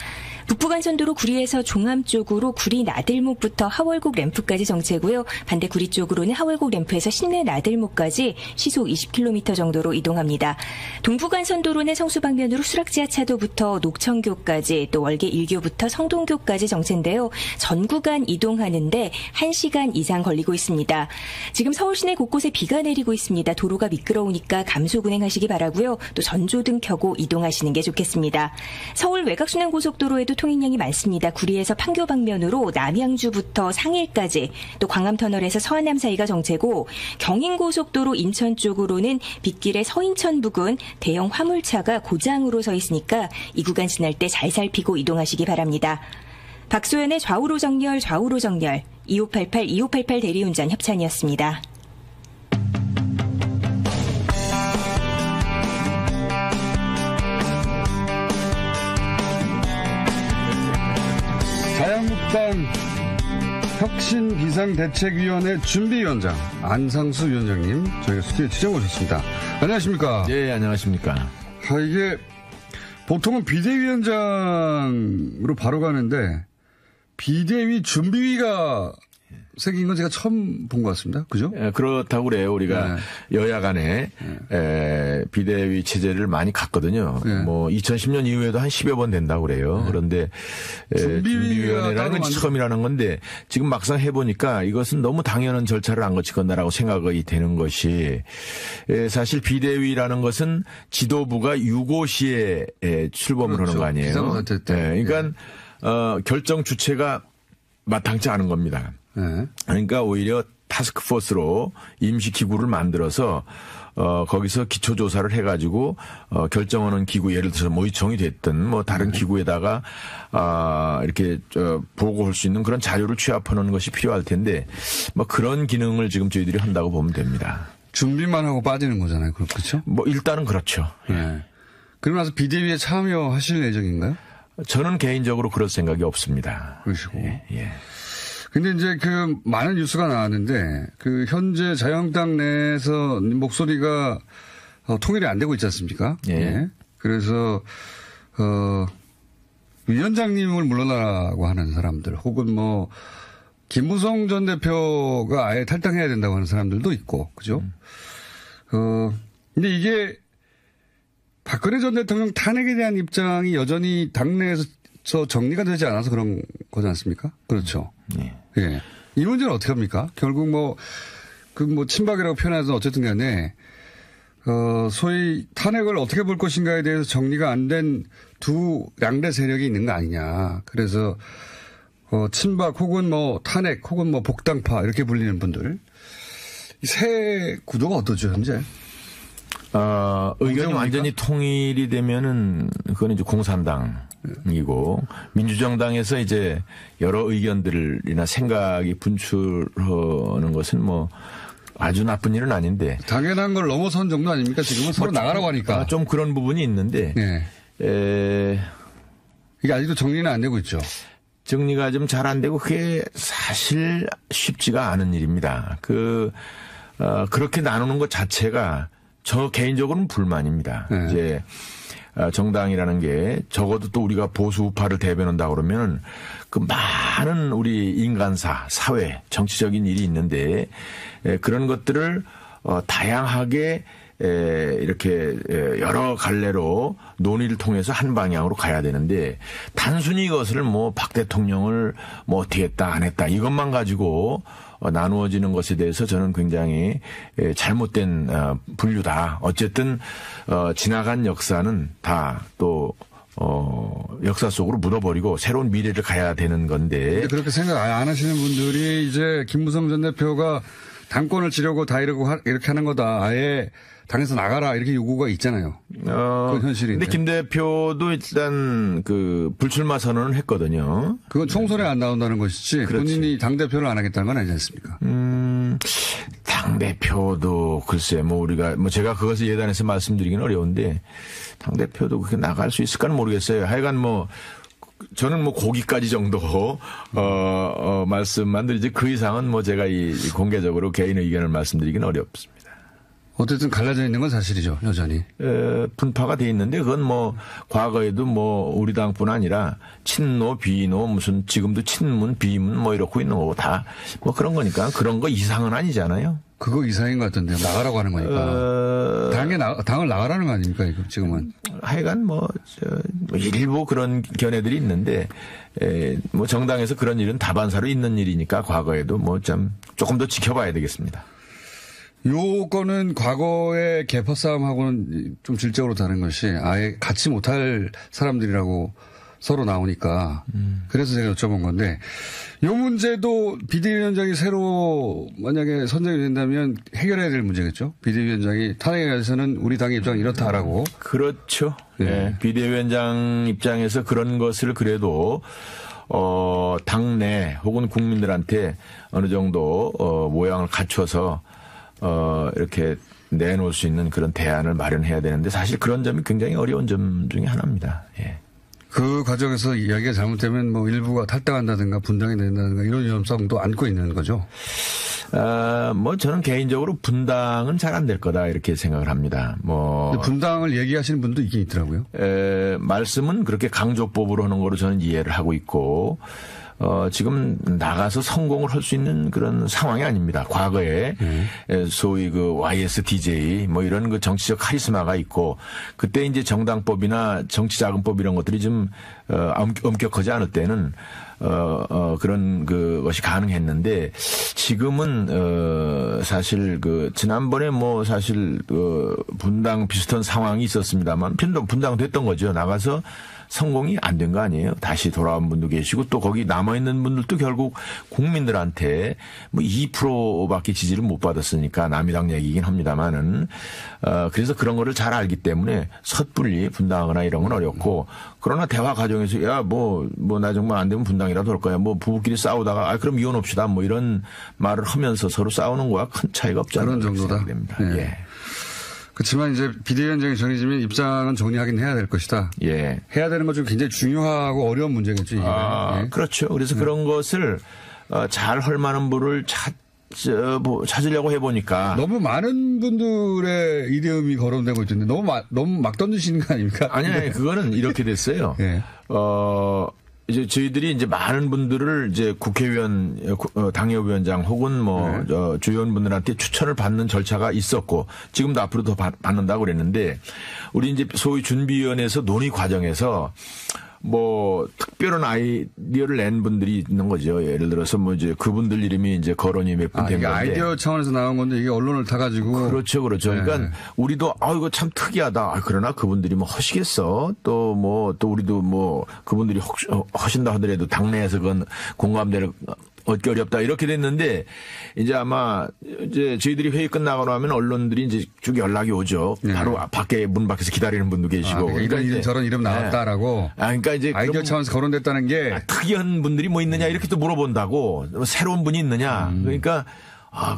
북부간선도로 구리에서 종암 쪽으로 구리 나들목부터 하월곡 램프까지 정체고요. 반대 구리 쪽으로는 하월곡 램프에서 신내 나들목까지 시속 20km 정도로 이동합니다. 동부간선도로는 성수 방면으로 수락지하차도부터 녹천교까지 또 월계 1교부터 성동교까지 정체인데요. 전 구간 이동하는데 1시간 이상 걸리고 있습니다. 지금 서울 시내 곳곳에 비가 내리고 있습니다. 도로가 미끄러우니까 감속 운행하시기 바라고요. 또 전조등 켜고 이동하시는 게 좋겠습니다. 서울 외곽순환고속도로에도 통행량이 많습니다. 구리에서 판교 방면으로 남양주부터 상일까지 또 광암터널에서 서안남 사이가 정체고 경인고속도로 인천 쪽으로는 빗길의 서인천 부근 대형 화물차가 고장으로 서 있으니까 이 구간 지날 때 잘 살피고 이동하시기 바랍니다. 박소연의 좌우로 정렬 2588 대리운전 협찬이었습니다. 자유한국당 혁신비상대책위원회 준비위원장 안상수 위원장님 저희가 스튜디오에 취재 오셨습니다. 안녕하십니까? 예, 안녕하십니까? 이게 보통은 비대위원장으로 바로 가는데 비대위 준비위가 생긴 건 제가 처음 본 것 같습니다. 그죠? 예, 그렇다고 그래요. 우리가 여야 간에 비대위 체제를 많이 갔거든요. 뭐 2010년 이후에도 한 10여 번 된다고 그래요. 그런데 준비위원회라는 건 처음이라는 건데 지금 막상 해보니까 이것은 너무 당연한 절차를 안 거치건다라고 생각이 되는 것이 사실 비대위라는 것은 지도부가 유고시에 출범을 하는 거 아니에요. 비상사태 때. 그러니까 결정 주체가 마땅치 않은 겁니다. 그러니까 오히려 타스크포스로 임시기구를 만들어서 거기서 기초조사를 해가지고 결정하는 기구 예를 들어서 모의청이 됐든 뭐 다른 기구에다가 이렇게 보고할 수 있는 그런 자료를 취합하는 것이 필요할 텐데 뭐 그런 기능을 지금 저희들이 한다고 보면 됩니다. 준비만 하고 빠지는 거잖아요. 그렇죠? 뭐 일단은 그렇죠. 그러고 나서 비대위에 참여하실 예정인가요? 저는 개인적으로 그럴 생각이 없습니다. 그러시고. 예. 근데 이제 많은 뉴스가 나왔는데 현재 자유한국당 내에서 목소리가 통일이 안 되고 있지 않습니까? 예. 그래서 위원장님을 물러나라고 하는 사람들 혹은 뭐 김무성 전 대표가 아예 탈당해야 된다고 하는 사람들도 있고 그죠? 근데 이게 박근혜 전 대통령 탄핵에 대한 입장이 여전히 당내에서 정리가 되지 않아서 그런 거지 않습니까? 그렇죠. 예. 이 문제는 어떻게 합니까? 결국 친박이라고 표현하든 어쨌든 간에, 소위 탄핵을 어떻게 볼 것인가에 대해서 정리가 안 된 두 양대 세력이 있는 거 아니냐. 그래서, 친박 혹은 탄핵 혹은 복당파 이렇게 불리는 분들. 이 새 구도가 어떠죠, 현재? 의견이 완전히 통일이 되면은 그건 이제 공산당이고 민주정당에서 이제 여러 의견들이나 생각이 분출하는 것은 아주 나쁜 일은 아닌데 당연한 걸 넘어선 정도 아닙니까? 지금은 서로 나가라고 하니까 좀 그런 부분이 있는데 이게 아직도 정리는 안 되고 있죠. 정리가 좀 잘 안 되고 그게 사실 쉽지가 않은 일입니다. 그렇게 나누는 것 자체가 저 개인적으로는 불만입니다. 이제 정당이라는 게 적어도 또 우리가 보수 우파를 대변한다 그러면 그 많은 우리 인간사, 사회, 정치적인 일이 있는데 그런 것들을 다양하게 이렇게 여러 갈래로 논의를 통해서 한 방향으로 가야 되는데 단순히 이것을 뭐 박 대통령을 뭐 어떻게 했다 안 했다 이것만 가지고 나누어지는 것에 대해서 저는 굉장히 잘못된 분류다. 어쨌든 지나간 역사는 다 또 역사 속으로 묻어버리고 새로운 미래를 가야 되는 건데. 그렇게 생각 안 하시는 분들이 이제 김무성 전 대표가 당권을 지려고 다 이렇게 하는 거다. 아예 당에서 나가라 이렇게 요구가 있잖아요. 그건 현실인데. 근데 김 대표도 일단 그 불출마 선언을 했거든요. 그건 총선에 안 나온다는 것이지. 그렇지. 본인이 당 대표를 안 하겠다는 건 아니지 않습니까? 당 대표도 글쎄 뭐 우리가 뭐 제가 그것을 예단해서 말씀드리기는 어려운데 당 대표도 그렇게 나갈 수 있을까는 모르겠어요. 하여간 뭐. 저는 뭐 고기까지 정도 말씀만 드리지 그 이상은 뭐 제가 이 공개적으로 개인 의견을 말씀드리기는 어렵습니다. 어쨌든 갈라져 있는 건 사실이죠, 여전히. 분파가 돼 있는데 그건 뭐 과거에도 뭐 우리 당뿐 아니라 친노, 비노 무슨 지금도 친문, 비문 뭐 이렇고 있는 거고 다 뭐 그런 거니까 그런 거 이상은 아니잖아요. 그거 이상인 것 같던데요. 나가라고 하는 거니까. 당을 나가라는 거 아닙니까, 지금은? 하여간 뭐 일부 그런 견해들이 있는데, 뭐 정당에서 그런 일은 다반사로 있는 일이니까 과거에도 뭐 좀 조금 더 지켜봐야 되겠습니다. 요거는 과거의 개파 싸움하고는 좀 질적으로 다른 것이 아예 같이 못할 사람들이라고 서로 나오니까 그래서 제가 여쭤본 건데 요 문제도 비대위원장이 새로 만약에 선정이 된다면 해결해야 될 문제겠죠. 비대위원장이 탄핵에 대해서는 우리 당의 입장은 이렇다라고. 그렇죠. 네. 네. 비대위원장 입장에서 그런 것을 그래도 당내 혹은 국민들한테 어느 정도 모양을 갖춰서 이렇게 내놓을 수 있는 그런 대안을 마련해야 되는데 사실 그런 점이 굉장히 어려운 점 중에 하나입니다. 예. 그 과정에서 이야기가 잘못되면 뭐 일부가 탈당한다든가 분당이 된다든가 이런 위험성도 안고 있는 거죠. 뭐 저는 개인적으로 분당은 잘 안 될 거다 이렇게 생각을 합니다. 뭐 분당을 얘기하시는 분도 있긴 있더라고요. 말씀은 그렇게 강조법으로 하는 거로 저는 이해를 하고 있고. 지금 나가서 성공을 할 수 있는 그런 상황이 아닙니다. 과거에 소위 그 YSDJ 뭐 이런 그 정치적 카리스마가 있고 그때 이제 정당법이나 정치자금법 이런 것들이 좀 엄격하지 않을 때는 그런 그것이 가능했는데 지금은 사실 그 지난번에 뭐 사실 그 분당 비슷한 상황이 있었습니다만 분당됐던 거죠. 나가서 성공이 안 된 거 아니에요. 다시 돌아온 분도 계시고 또 거기 남아있는 분들도 결국 국민들한테 뭐 2%밖에 지지를 못 받았으니까 남이당 얘기긴 합니다만은 그래서 그런 거를 잘 알기 때문에 섣불리 분당하거나 이런 건 어렵고 그러나 대화 과정에서 야 뭐 나 정말 안 되면 분당이라도 할 거야. 뭐 부부끼리 싸우다가 그럼 이혼합시다. 뭐 이런 말을 하면서 서로 싸우는 거와 큰 차이가 없지 않나 그런 정도다. 됩니다. 네. 예. 그렇지만 이제 비대위원장이 정해지면 입장은 정리하긴 해야 될 것이다. 예. 해야 되는 것 중 굉장히 중요하고 어려운 문제겠죠. 이게. 예. 그렇죠. 그래서 그런 것을 잘 할 만한 분을 찾으려고 해보니까 너무 많은 분들의 이름이 거론되고 있던데 너무 막 던지시는 거 아닙니까? 아니, 그거는 이렇게 됐어요. 예. 이제 저희들이 이제 많은 분들을 이제 국회의원, 당협위원장 혹은 뭐, 주의원분들한테 추천을 받는 절차가 있었고, 지금도 앞으로 더 받는다고 그랬는데, 우리 이제 소위 준비위원회에서 논의 과정에서 뭐 특별한 아이디어를 낸 분들이 있는 거죠. 예를 들어서 뭐 이제 그분들 이름이 이제 거론이 몇 분 된 건데. 아이디어 차원에서 나온 건데 이게 언론을 타가지고. 그렇죠. 네. 그러니까 우리도 이거 참 특이하다. 그러나 그분들이 뭐 하시겠어. 또 우리도 뭐 그분들이 하신다 하더라도 당내에서 그건 공감대를 얻기 어렵다 이렇게 됐는데 이제 아마 이제 저희들이 회의 끝나고 나면 언론들이 이제 쭉 연락이 오죠. 네. 바로 문 밖에서 기다리는 분도 계시고. 그러니까 이런 저런 이름 나왔다라고. 그러니까 이제 아이디어 차원에서 거론됐다는 게 특이한 분들이 뭐 있느냐 이렇게 또 물어본다고. 새로운 분이 있느냐. 그러니까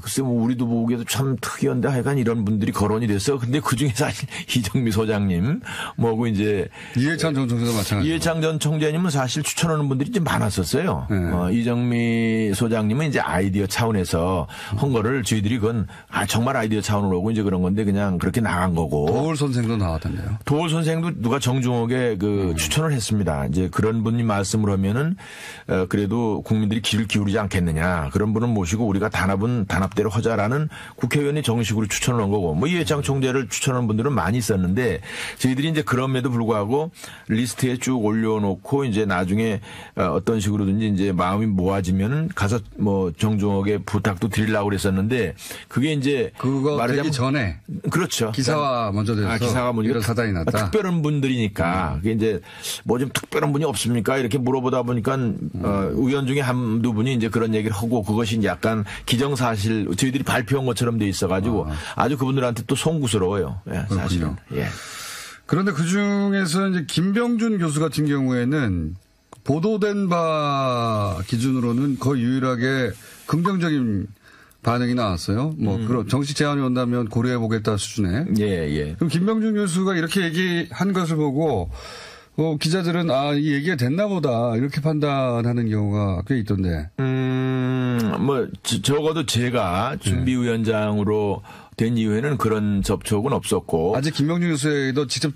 글쎄 뭐 우리도 보기에도 참 특이한데 하여간 이런 분들이 거론이 됐어. 근데 그중에 사실 이정미 소장님 뭐고 이제 이해창 전 총재도 마찬가지고. 이해창 전 총재님은 사실 추천하는 분들이 좀 많았었어요. 네. 이정미 소장님은 이제 아이디어 차원에서 한 거를 저희들이 그건 정말 아이디어 차원으로 오고 이제 그런 건데 그냥 그렇게 나간 거고. 도울 선생도 나왔던데요. 도울 선생도 누가 정중하게 추천을 했습니다. 이제 그런 분이 말씀을 하면은 그래도 국민들이 귀를 기울이지 않겠느냐. 그런 분을 모시고 우리가 단합은 단합대로 하자라는 국회의원이 정식으로 추천을 한 거고 뭐 이해창 총재를 추천한 분들은 많이 있었는데 저희들이 이제 그럼에도 불구하고 리스트에 쭉 올려놓고 이제 나중에 어떤 식으로든지 이제 마음이 모아지면 가서 뭐 정종욱의 부탁도 드리려고 그랬었는데 그게 이제 그거 되기 전에 그렇죠. 기사화 먼저 돼서 기사가 뭐 이런 사단이 났다. 특별한 분들이니까 그게 이제 뭐 좀 특별한 분이 없습니까? 이렇게 물어보다 보니까 의원 중에 한두 분이 이제 그런 얘기를 하고 그것이 이제 약간 기정사실 저희들이 발표한 것처럼 돼 있어가지고 아주 그분들한테 또 송구스러워요. 예, 사실은. 예. 그런데 그 중에서 이제 김병준 교수 같은 경우에는 보도된 바 기준으로는 거의 유일하게 긍정적인 반응이 나왔어요. 뭐 그런 정식 제안이 온다면 고려해 보겠다 수준에. 예, 예. 그럼 김병준 교수가 이렇게 얘기한 것을 보고 기자들은 이 얘기가 됐나 보다 이렇게 판단하는 경우가 꽤 있던데. 뭐 적어도 제가 준비위원장으로 된 이후에는 그런 접촉은 없었고. 아직 김병준 교수에도 직접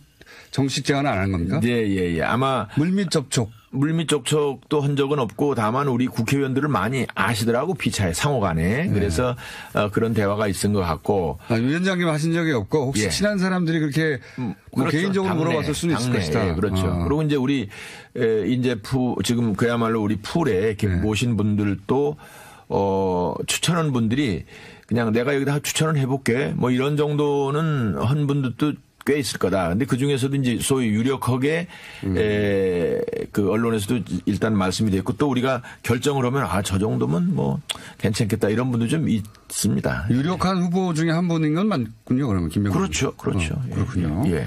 정식 제안을 안 한 겁니까? 네, 예, 예. 아마 물밑 접촉. 물밑 접촉도 한 적은 없고 다만 우리 국회의원들을 많이 아시더라고 피차에 상호간에. 그래서 그런 대화가 있은 것 같고. 위원장님 하신 적이 없고 혹시 예. 친한 사람들이 그렇게 그렇죠. 개인적으로 물어봤을 수는 있을 것이다. 예, 그렇죠. 그리고 이제 우리 이제 지금 그야말로 우리 풀에 이렇게 모신 분들도 추천한 분들이 그냥 내가 여기다 추천을 해볼게 뭐 이런 정도는 한 분들도 꽤 있을 거다. 근데 그 중에서도 이제 소위 유력하게 그 언론에서도 일단 말씀이 됐고 또 우리가 결정을 하면 저 정도면 뭐 괜찮겠다 이런 분도 좀 있습니다. 유력한 후보 중에 한 분인 건 맞군요. 그러면 김병준. 그렇죠, 그렇죠. 그렇군요. 예.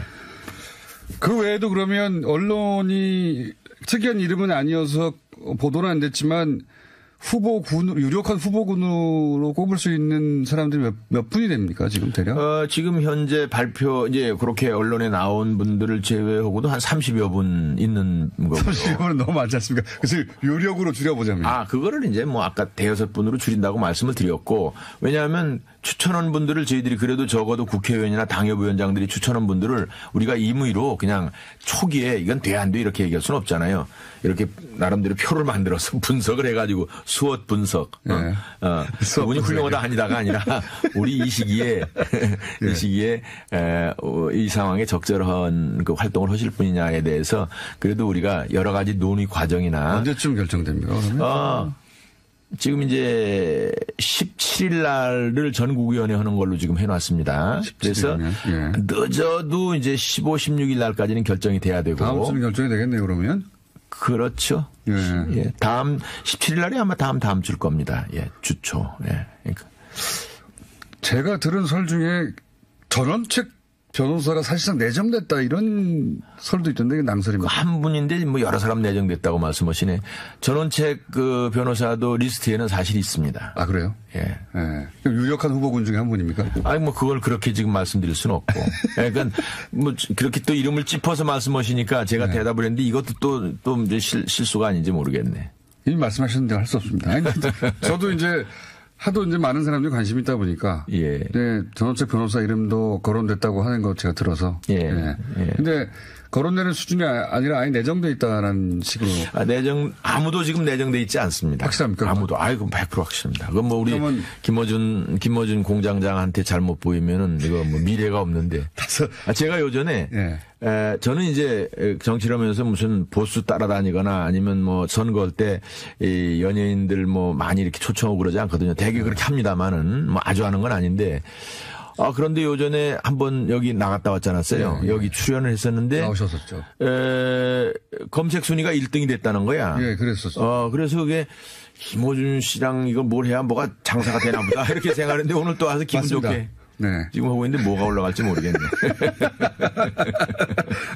그 외에도 그러면 언론이 특이한 이름은 아니어서 보도는 안 됐지만 유력한 후보군으로 꼽을 수 있는 사람들이 몇 분이 됩니까, 지금 대략? 지금 현재 이제 그렇게 언론에 나온 분들을 제외하고도 한 30여 분 있는 거고요. 30여분은 너무 많지 않습니까? 그래서 요력으로 줄여보자면. 그거를 이제 뭐 아까 대여섯 분으로 줄인다고 말씀을 드렸고, 왜냐하면 추천한 분들을 저희들이 그래도 적어도 국회의원이나 당협위원장들이 추천한 분들을 우리가 임의로 그냥 초기에 이건 돼 안 돼 이렇게 얘기할 수는 없잖아요. 이렇게 나름대로 표를 만들어서 분석을 해가지고 수엇 분석. 그분이 훌륭하다 아니다가 아니라 우리 이 시기에 이 상황에 적절한 그 활동을 하실 분이냐에 대해서 그래도 우리가 여러 가지 논의 과정이나 언제쯤 결정됩니까? 그러면? 지금 이제 17일 날을 전국위원회 하는 걸로 지금 해놨습니다. 그래서 늦어도 이제 15, 16일 날까지는 결정이 돼야 되고. 다음 주면 결정이 되겠네요, 그러면? 그렇죠. 예. 다음 17일 날이 아마 다음 주일 겁니다. 예, 주초. 예. 그러니까. 제가 들은 설 중에 전원책 변호사가 사실상 내정됐다 이런 설도 있던데 낭설입니다. 한 분인데 뭐 여러 사람 내정됐다고 말씀하시네. 전원책 그 변호사도 리스트에는 사실 있습니다. 아, 그래요? 예. 유력한 후보군 중에 한 분입니까? 뭐 그걸 그렇게 지금 말씀드릴 수는 없고. 그러니까 뭐 그렇게 또 이름을 짚어서 말씀하시니까 제가 대답을 했는데 이것도 또 이제 실수가 아닌지 모르겠네. 이미 말씀하셨는데 할 수 없습니다. 아니, 저도 이제 하도 이제 많은 사람들이 관심이 있다 보니까. 예. 네, 전원책 변호사 이름도 거론됐다고 하는 거 제가 들어서. 예. 근데 거론되는 수준이 아니라 아예 내정돼 있다라는 식으로. 아무도 지금 내정돼 있지 않습니다. 확실합니까? 아무도. 그럼 100% 확실합니다. 그건 뭐 우리 김어준 공장장한테 잘못 보이면은 이거 뭐 미래가 없는데. 제가 요전에 저는 이제 정치를 하면서 무슨 보수 따라다니거나 아니면 뭐 선거할 때 이 연예인들 뭐 많이 이렇게 초청하고 그러지 않거든요. 되게 그렇게 합니다만은 뭐 아주 하는 건 아닌데. 그런데 요전에 한번 여기 나갔다 왔지 않았어요? 여기 출연을 했었는데. 나오셨었죠. 검색 순위가 1등이 됐다는 거야. 예, 그랬었어. 그래서 그게 김어준 씨랑 이거 뭘 해야 뭐가 장사가 되나 보다. 이렇게 생각했는데 오늘 또 와서 기분 맞습니다. 좋게. 네. 지금 하고 있는데 뭐가 올라갈지 모르겠네.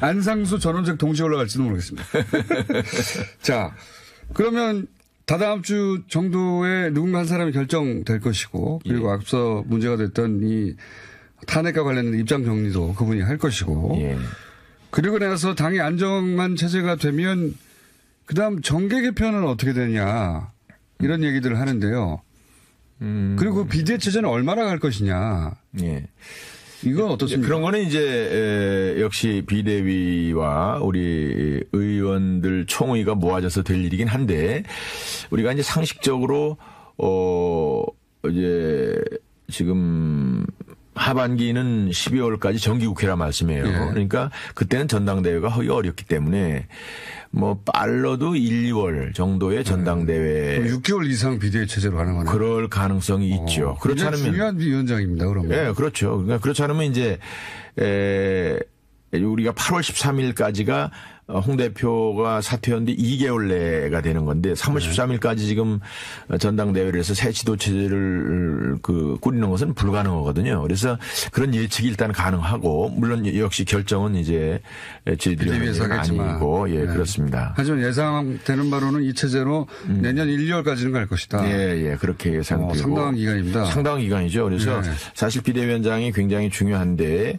안상수 전원책 동시에 올라갈지도 모르겠습니다. 자, 그러면 다다음 주 정도에 누군가 한 사람이 결정될 것이고 그리고 앞서 문제가 됐던 이 탄핵과 관련된 입장 정리도 그분이 할 것이고 그리고 나서 당이 안정한 체제가 되면 그다음 정계 개편은 어떻게 되냐 이런 얘기들을 하는데요. 그리고 비대위 체제는 얼마나 갈 것이냐. 이건 어떻습니까? 그런 거는 이제 역시 비대위와 우리 의원들 총의가 모아져서 될 일이긴 한데 우리가 이제 상식적으로 이제 지금 하반기는 12월까지 정기국회라 말씀이에요. 예. 그러니까 그때는 전당대회가 하기 어렵기 때문에 뭐 빨라도 1, 2월 정도의 전당대회. 6개월 이상 비대위 체제로 가는 거네요. 그럴 가능성이 있죠. 그렇지 않으면. 중요한 위원장입니다, 그러면. 예, 그렇죠. 그러니까 그렇지 않으면 이제, 우리가 8월 13일까지가 홍 대표가 사퇴했는데 2개월 내가 되는 건데 3월 13일까지 지금 전당대회를 해서 새 지도체제를 꾸리는 것은 불가능하거든요. 그래서 그런 예측이 일단 가능하고 물론 역시 결정은 이제 저희들이 하는 건 아니고 예, 그렇습니다. 하지만 예상되는 바로는 이 체제로 내년 1, 2월까지는 갈 것이다. 예, 그렇게 예상되고. 상당한 기간입니다. 상당한 기간이죠. 그래서 사실 비대위원장이 굉장히 중요한데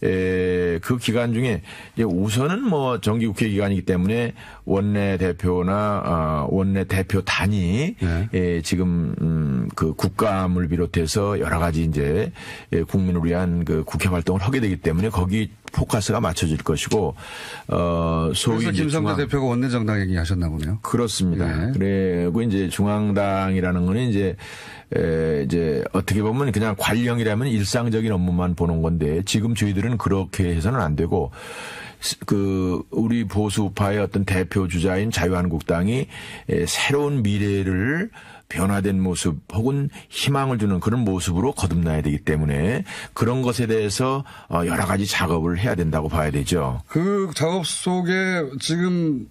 그 기간 중에 이제 우선은 뭐 정기국회 기간이기 때문에 원내 대표나 원내 대표단이 지금 그 국감을 비롯해서 여러 가지 이제 국민을 위한 그 국회 활동을 하게 되기 때문에 거기 포커스가 맞춰질 것이고 소위 그래서 김성태 대표가 원내 정당 얘기하셨나 보네요. 그렇습니다. 그리고 이제 중앙당이라는 거는 이제 어떻게 보면 그냥 관령이라면 일상적인 업무만 보는 건데 지금 저희들은 그렇게 해서는 안 되고 우리 보수파의 어떤 대표 주자인 자유한국당이 새로운 미래를 변화된 모습 혹은 희망을 주는 그런 모습으로 거듭나야 되기 때문에 그런 것에 대해서 여러 가지 작업을 해야 된다고 봐야 되죠. 그 작업 속에 지금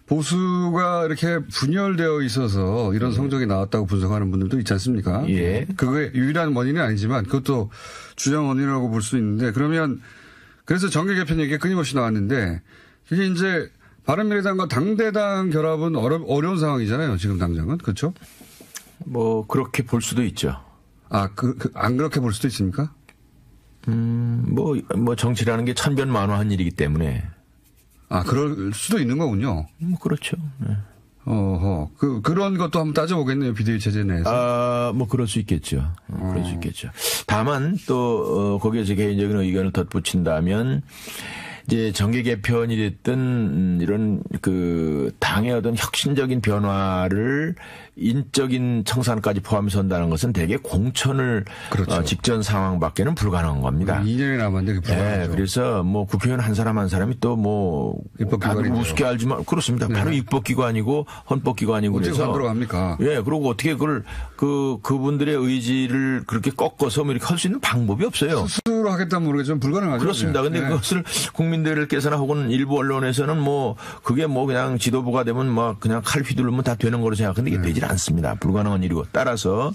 보수가 이렇게 분열되어 있어서 이런 성적이 나왔다고 분석하는 분들도 있지 않습니까? 예. 그게 유일한 원인은 아니지만 그것도 주장 원인이라고 볼 수 있는데 그러면 그래서 정계 개편 얘기가 끊임없이 나왔는데 이게 이제 바른미래당과 당대당 결합은 어려운 상황이잖아요. 지금 당장은. 그렇죠? 뭐 그렇게 볼 수도 있죠. 안 그렇게 볼 수도 있습니까? 뭐 정치라는 게 천변만화한 일이기 때문에. 그럴 수도 있는 거군요. 그렇죠. 네. 그런 것도 한번 따져보겠네요. 비대위 체제 내에서. 뭐 그럴 수 있겠죠. 그럴 수 있겠죠. 다만 또 거기에 제 개인적인 의견을 덧붙인다면 이제 정계 개편이 됐든 이런 그 당의 어떤 혁신적인 변화를 인적인 청산까지 포함해서 한다는 것은 대개 공천을 그렇죠. 직전 상황밖에는 불가능한 겁니다. 2년이 남았는데 그게 불가능하죠. 네, 그래서 뭐 국회의원 한 사람이 또 뭐 다들 우습게 알지만 그렇습니다. 바로 입법기관이고 헌법기관이고 어떻게 그래서 들어갑니까? 예, 그리고 어떻게 그걸 그분들의 의지를 그렇게 꺾어서 뭐 이렇게 할 수 있는 방법이 없어요. 스스로 하겠다면 모르겠지만 불가능하죠. 그렇습니다. 근데 그것을 국민들께서나 혹은 일부 언론에서는 뭐 그게 뭐 그냥 지도부가 되면 막 그냥 칼 휘두르면 다 되는 거로 생각하는데 이게 되질 않습니다. 불가능한 일이고 따라서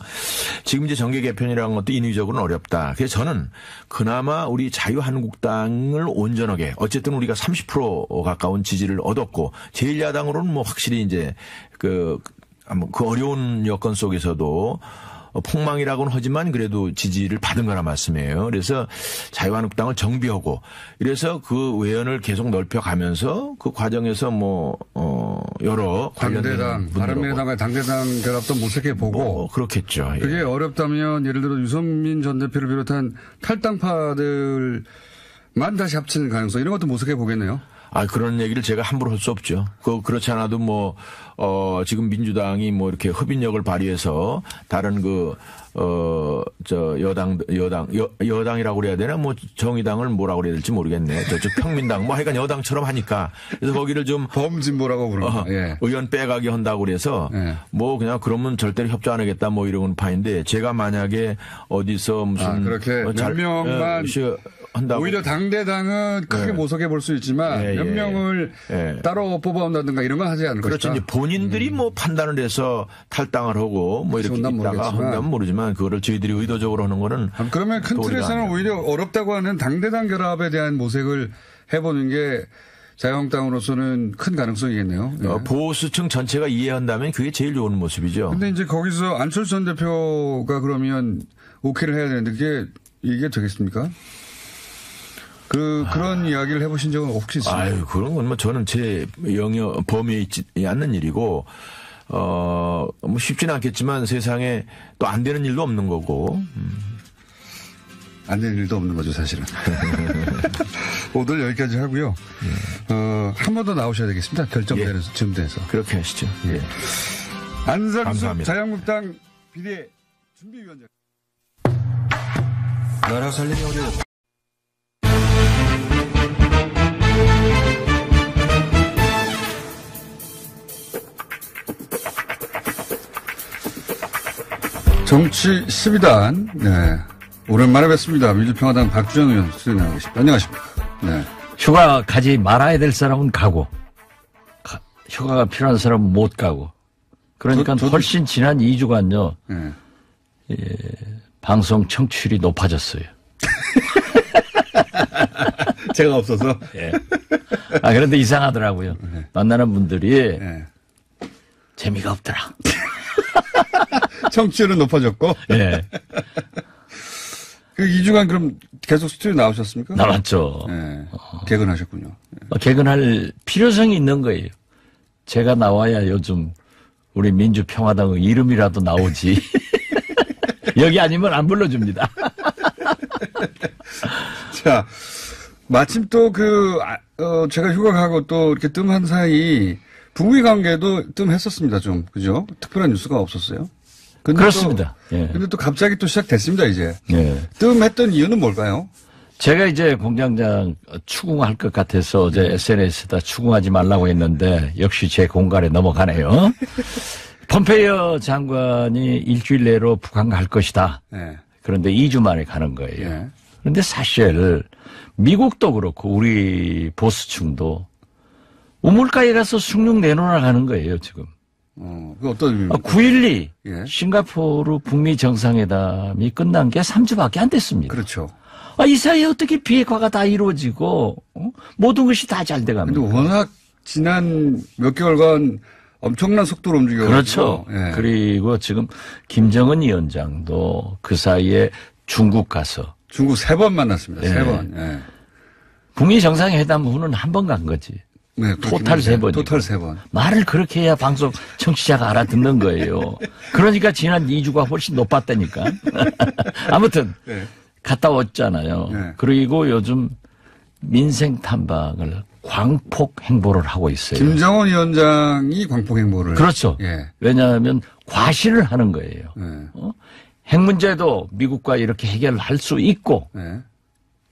지금 이제 정계 개편이라는 것도 인위적으로는 어렵다. 그래서 저는 그나마 우리 자유한국당을 온전하게 어쨌든 우리가 30% 가까운 지지를 얻었고 제1야당으로는 뭐 확실히 이제 그 어려운 여건 속에서도 폭망이라고는 하지만 그래도 지지를 받은 거란 말씀이에요. 그래서 자유한국당을 정비하고 이래서 그 외연을 계속 넓혀가면서 그 과정에서 여러 당대당, 바른미래당과 당대당 결합도 모색해 보고 그렇겠죠. 예. 그게 어렵다면 예를 들어 유승민 전 대표를 비롯한 탈당파들만 다시 합치는 가능성 이런 것도 모색해 보겠네요. 그런 얘기를 제가 함부로 할 수 없죠. 그렇지 않아도 지금 민주당이 이렇게 흡인력을 발휘해서 다른 여당이라고 그래야 되나? 정의당을 뭐라고 그래야 될지 모르겠네. 저쪽 평민당, 하여간 여당처럼 하니까. 그래서 거기를 좀. 범진보라고 부르는 예. 의원 빼가게 한다고 그래서. 예. 그냥 그러면 절대로 협조 안 하겠다 이러는 파인데 제가 만약에 어디서 무슨. 그렇게 몇 명만. 한다고. 오히려 당대당은 크게 모색해 볼 수 있지만 몇 명을 따로 뽑아온다든가 이런 건 하지 않을 그렇죠. 것이다. 이제 본인들이 판단을 해서 탈당을 하고 이렇게 있다가 한다면 모르지만 그거를 저희들이 의도적으로 하는 거는 그러면 큰 틀에서는 오히려 어렵다고 하는 당대당 결합에 대한 모색을 해보는 게 자유한국당으로서는 큰 가능성이겠네요. 네. 보수층 전체가 이해한다면 그게 제일 좋은 모습이죠. 근데 이제 거기서 안철수 전 대표가 그러면 오케이를 해야 되는데 이게 되겠습니까? 그런 이야기를 해보신 적은 혹시 있습니까? 그런 건 저는 제 영역 범위에 있지 않는 일이고, 쉽지는 않겠지만 세상에 또 안 되는 일도 없는 거고. 안 되는 일도 없는 거죠, 사실은. 오늘 여기까지 하고요. 한 번 더 나오셔야 되겠습니다. 결정되는 즈음돼서. 그렇게 하시죠. 예. 안상수 자유한국당 비대 준비위원장. 나라 살림이 어려워. 정치 12단, 네. 오랜만에 뵙습니다. 민주평화당 박주영 의원 수행 나와 계십니다. 안녕하십니까. 네. 휴가 가지 말아야 될 사람은 가고, 휴가가 필요한 사람은 못 가고. 그러니까 저도 훨씬 지난 2주간요, 네. 방송 청취율이 높아졌어요. 제가 없어서. 예. 아, 그런데 이상하더라고요. 네. 만나는 분들이 네. 재미가 없더라. 청취율은 높아졌고. 예. 그 2주간 그럼 계속 스튜디오 나오셨습니까? 나왔죠. 네. 개근하셨군요. 개근할 필요성이 있는 거예요. 제가 나와야 요즘 우리 민주평화당의 이름이라도 나오지. 여기 아니면 안 불러줍니다. 자, 마침 또 제가 휴가 가고 또 이렇게 뜸한 사이 북미 관계도 뜸했었습니다, 좀. 그죠? 특별한 뉴스가 없었어요? 근데 그렇습니다. 예. 근데 또 갑자기 또 시작됐습니다, 이제. 예. 뜸했던 이유는 뭘까요? 제가 이제 공장장 추궁할 것 같아서 어제 SNS에다 추궁하지 말라고 했는데 역시 제 공간에 넘어가네요. 폼페이오 장관이 일주일 내로 북한 갈 것이다. 네. 그런데 2주 만에 가는 거예요. 네. 그런데 사실 미국도 그렇고 우리 보수층도 우물가에 가서 숭늉 내놓으러 가는 거예요, 지금. 그 어떤 의미입니까? 9.12 예. 싱가포르 북미 정상회담이 끝난 게 3주밖에 안 됐습니다. 그렇죠. 이 사이에 어떻게 비핵화가 다 이루어지고 모든 것이 다 잘 돼갑니다. 근데 워낙 지난 몇 개월간 엄청난 속도로 움직여가지고. 그렇죠. 예. 그리고 지금 김정은 위원장도 그 사이에 중국 가서 중국 3번 만났습니다. 예. 3번. 예. 북미 정상회담 후는 한 번 간 거지. 네, 토탈 3번이고. 토탈 3번. 말을 그렇게 해야 방송 청취자가 알아듣는 거예요. 그러니까 지난 2주가 훨씬 높았다니까. 아무튼 네. 갔다 왔잖아요. 네. 그리고 요즘 민생 탐방을 광폭 행보를 하고 있어요. 김정은 위원장이 광폭 행보를. 그렇죠. 예. 왜냐하면 과시를 하는 거예요. 예. 핵 문제도 미국과 이렇게 해결할 수 있고 예.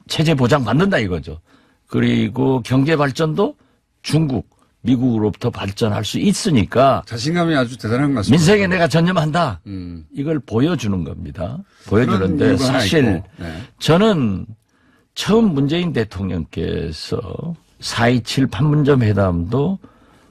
체제 보장 받는다 이거죠. 그리고 경제 발전도 중국, 미국으로부터 발전할 수 있으니까 자신감이 아주 대단한 것 같습니다. 민생에 내가 전념한다. 음. 이걸 보여주는 겁니다. 그런 보여주는데 이유가 하나 사실 있고. 네. 저는 처음 문재인 대통령께서 4.27 판문점 회담도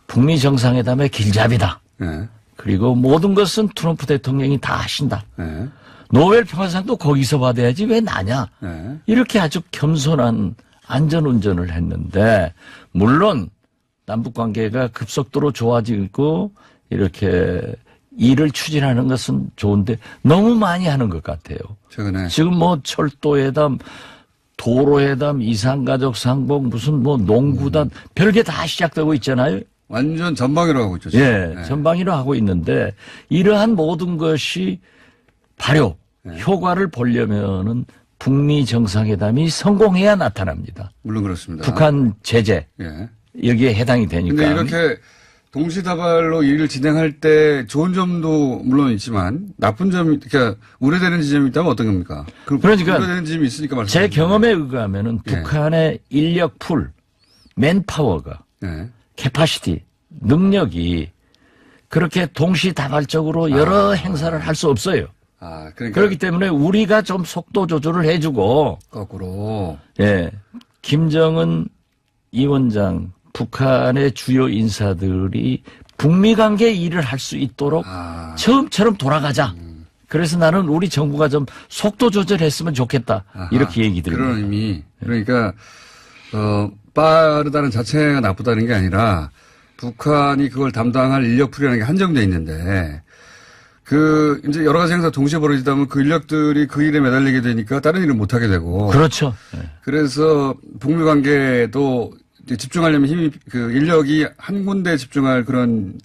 북미 정상회담의 길잡이다. 예. 그리고 모든 것은 트럼프 대통령이 다 하신다. 예. 노벨 평화상도 거기서 받아야지 왜 나냐. 예. 이렇게 아주 겸손한 안전운전을 했는데 물론 남북관계가 급속도로 좋아지고 이렇게 일을 추진하는 것은 좋은데 너무 많이 하는 것 같아요. 최근에. 지금 뭐 철도회담, 도로회담, 이산가족 상봉, 무슨 뭐 농구단 별게 다 시작되고 있잖아요. 완전 전방위로 하고 있죠. 지금. 예, 전방위로 하고 있는데 이러한 모든 것이 발효, 효과를 보려면은 북미 정상회담이 성공해야 나타납니다. 물론 그렇습니다. 북한 제재 예. 여기에 해당이 되니까. 근데 이렇게 동시다발로 일을 진행할 때 좋은 점도 물론 있지만 나쁜 점이, 그러니까 우려되는 지점이 있다면 어떤 겁니까? 그러니까 우려되는 지점이 있으니까 제 말씀드립니다. 경험에 의하면은 북한의 인력 풀, 맨파워가, 예. 캐파시티, 능력이 그렇게 동시다발적으로 여러 행사를 할 수 없어요. 그러니까. 그렇기 때문에 우리가 좀 속도 조절을 해주고, 거꾸로. 예, 김정은 위원장, 북한의 주요 인사들이 북미 관계 일을 할 수 있도록 처음처럼 돌아가자. 그래서 나는 우리 정부가 좀 속도 조절했으면 좋겠다. 이렇게 얘기 드립니다. 그런 의미. 그러니까, 빠르다는 자체가 나쁘다는 게 아니라 북한이 그걸 담당할 인력풀이라는 게 한정되어 있는데 이제 여러 가지 행사 동시에 벌어지다 보면 그 인력들이 그 일에 매달리게 되니까 다른 일을 못하게 되고. 그렇죠. 네. 그래서 북미 관계도 집중하려면 인력이 한 군데에 집중할 그런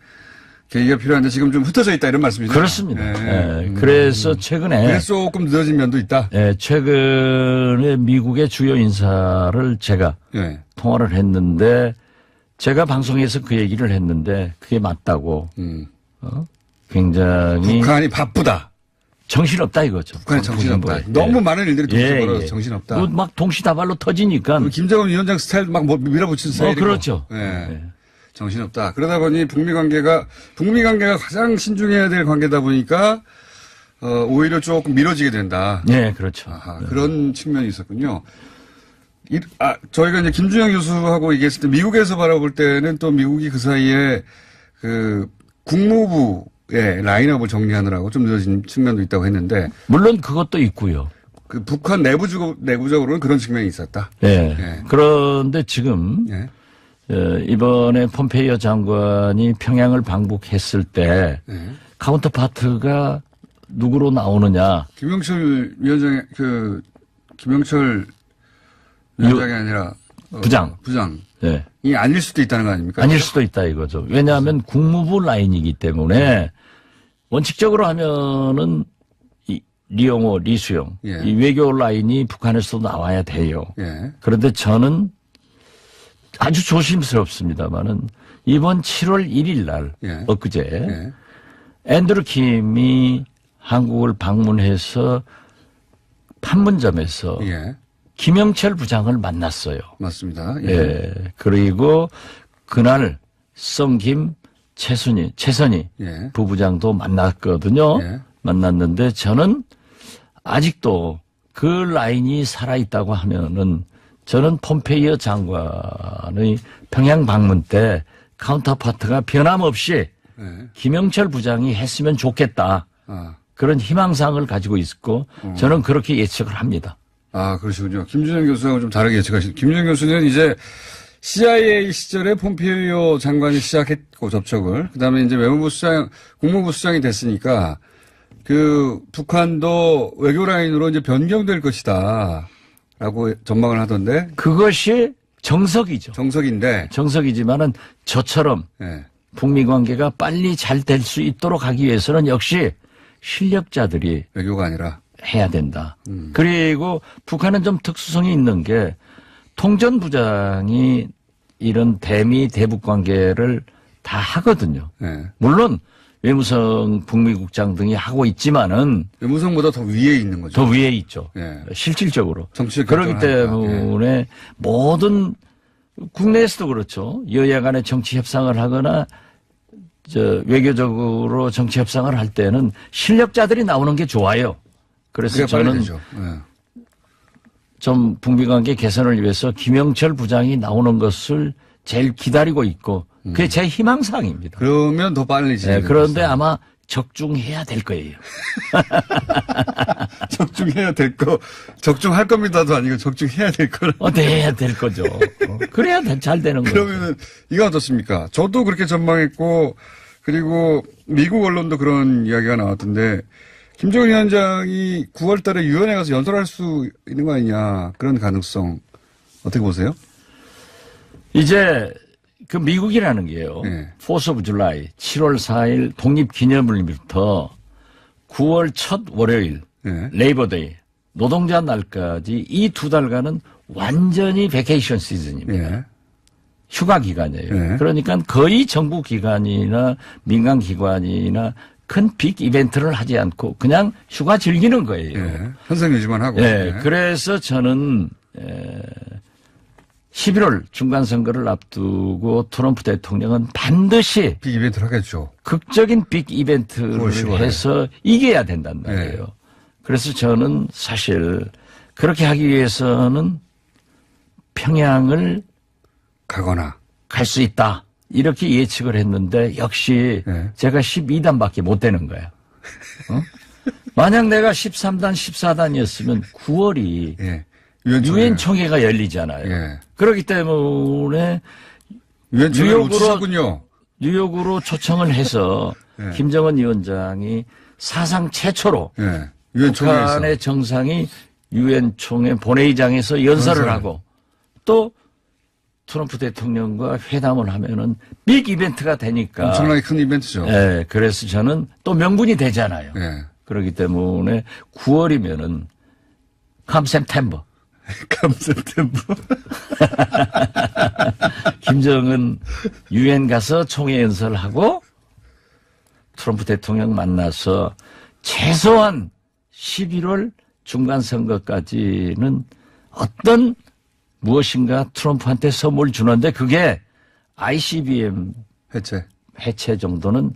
계기가 필요한데 지금 좀 흩어져 있다 이런 말씀이죠. 그렇습니다. 네. 네. 그래서 최근에. 그래서 조금 늦어진 면도 있다. 네. 최근에 미국의 주요 인사를 제가 통화를 했는데 제가 방송에서 그 얘기를 했는데 그게 맞다고. 굉장히. 북한이 바쁘다. 정신없다 이거죠. 북한이 정신없다. 예. 너무 많은 일들이 동시에 예, 벌어서 예. 정신없다. 막 동시다발로 터지니까. 김정은 위원장 스타일 막 밀어붙이는 스타일이고. 그렇죠. 예. 예. 정신없다. 그러다 보니 북미 관계가 가장 신중해야 될 관계다 보니까 오히려 조금 미뤄지게 된다. 네, 그렇죠. 아하, 그런 측면이 있었군요. 저희가 이제 김준영 교수하고 얘기했을 때 미국에서 바라볼 때는 또 미국이 그 사이에 그 국무부의 라인업을 정리하느라고 좀 늦어진 측면도 있다고 했는데. 물론 그것도 있고요. 그 북한 내부적으로는 그런 측면이 있었다. 네. 예. 그런데 지금 예. 이번에 폼페이오 장관이 평양을 방북했을 때 예. 카운터파트가 누구로 나오느냐. 김영철 위원장이 김영철 위원장이 아니라 부장. 네. 이 아닐 수도 있다는 거 아닙니까? 아닐 수도 있다 이거죠. 왜냐하면 국무부 라인이기 때문에 원칙적으로 하면은 리용호, 리수용 예. 이 외교 라인이 북한에서도 나와야 돼요. 예. 그런데 저는 아주 조심스럽습니다만은 이번 7월 1일 날 예. 엊그제 예. 앤드루 킴이 한국을 방문해서 판문점에서 예. 김영철 부장을 만났어요. 맞습니다. 예. 예. 그리고 그날 썬김 최선희 예. 부부장도 만났거든요. 예. 만났는데 저는 아직도 그 라인이 살아있다고 하면은 저는 폼페이오 장관의 평양 방문 때 카운터파트가 변함없이 예. 김영철 부장이 했으면 좋겠다. 그런 희망사항을 가지고 있고 저는 그렇게 예측을 합니다. 그러시군요. 김준영 교수하고 좀 다르게 예측하시죠. 김준영 교수는 이제 CIA 시절에 폼페이오 장관이 시작했고 접촉을 그다음에 이제 국무부 수장이 됐으니까 그 북한도 외교 라인으로 이제 변경될 것이다라고 전망을 하던데 그것이 정석이죠. 정석이지만은 저처럼 네. 북미 관계가 빨리 잘 될 수 있도록 하기 위해서는 역시 실력자들이 외교가 아니라 해야 된다. 그리고 북한은 좀 특수성이 있는 게 통전부장이 이런 대미 대북 관계를 다 하거든요. 네. 물론 외무성 북미국장 등이 하고 있지만은 외무성보다 더 위에 있는 거죠. 더 위에 있죠. 네. 실질적으로. 정치적 그렇기 결정을 때문에 예. 모든 국내에서도 그렇죠. 여야 간의 정치 협상을 하거나 외교적으로 정치 협상을 할 때는 실력자들이 나오는 게 좋아요. 그래서 저는 네. 좀 북미 관계 개선을 위해서 김영철 부장이 나오는 것을 제일 기다리고 있고 그게 제 희망사항입니다. 그러면 더 빨리 네, 그런데 아마 적중해야 될 거예요. 적중해야 될 거, 적중할 겁니다도 아니고 적중해야 될 걸. 해야 될 거죠. 그래야 잘 되는 거예요. 그러면은 이거 어떻습니까? 저도 그렇게 전망했고 그리고 미국 언론도 그런 이야기가 나왔던데 김정은 위원장이 9월 달에 유엔에 가서 연설할 수 있는 거 아니냐 그런 가능성 어떻게 보세요? 이제 그 미국이라는 게요. 네. 4th of July 7월 4일 독립기념일부터 9월 첫 월요일 네. 레이버데이 노동자 날까지 이 2달간은 완전히 베케이션 시즌입니다. 네. 휴가 기간이에요. 네. 그러니까 거의 정부 기관이나 민간 기관이나 큰 빅 이벤트를 하지 않고 그냥 휴가 즐기는 거예요. 네. 현상 유지만 하고. 네. 네. 그래서 저는 11월 중간선거를 앞두고 트럼프 대통령은 반드시 빅 이벤트를 하겠죠. 극적인 빅 이벤트를 해서 이겨야 된단 말이에요. 네. 그래서 저는 사실 그렇게 하기 위해서는 평양을 가거나 갈 수 있다. 이렇게 예측을 했는데 역시 네. 제가 12단밖에 못 되는 거예요. 만약 내가 13단, 14단이었으면 9월이 예. 유엔 총회가 열리잖아요. 예. 그렇기 때문에 유엔 총회를 놓치셨군요. 뉴욕으로 초청을 해서 예. 김정은 위원장이 사상 최초로 예. 유엔 총회에서 북한의 정상이 유엔 총회 본회의장에서 연설을 하고 또 트럼프 대통령과 회담을 하면은 빅 이벤트가 되니까 엄청나게 큰 이벤트죠. 예, 그래서 저는 또 명분이 되잖아요. 예. 그렇기 때문에 9월이면은 컴 셉템버. 컴 셉템버. 김정은 유엔 가서 총회 연설하고 트럼프 대통령 만나서 최소한 11월 중간 선거까지는 어떤 무엇인가 트럼프한테 선물 주는데 그게 ICBM 해체 정도는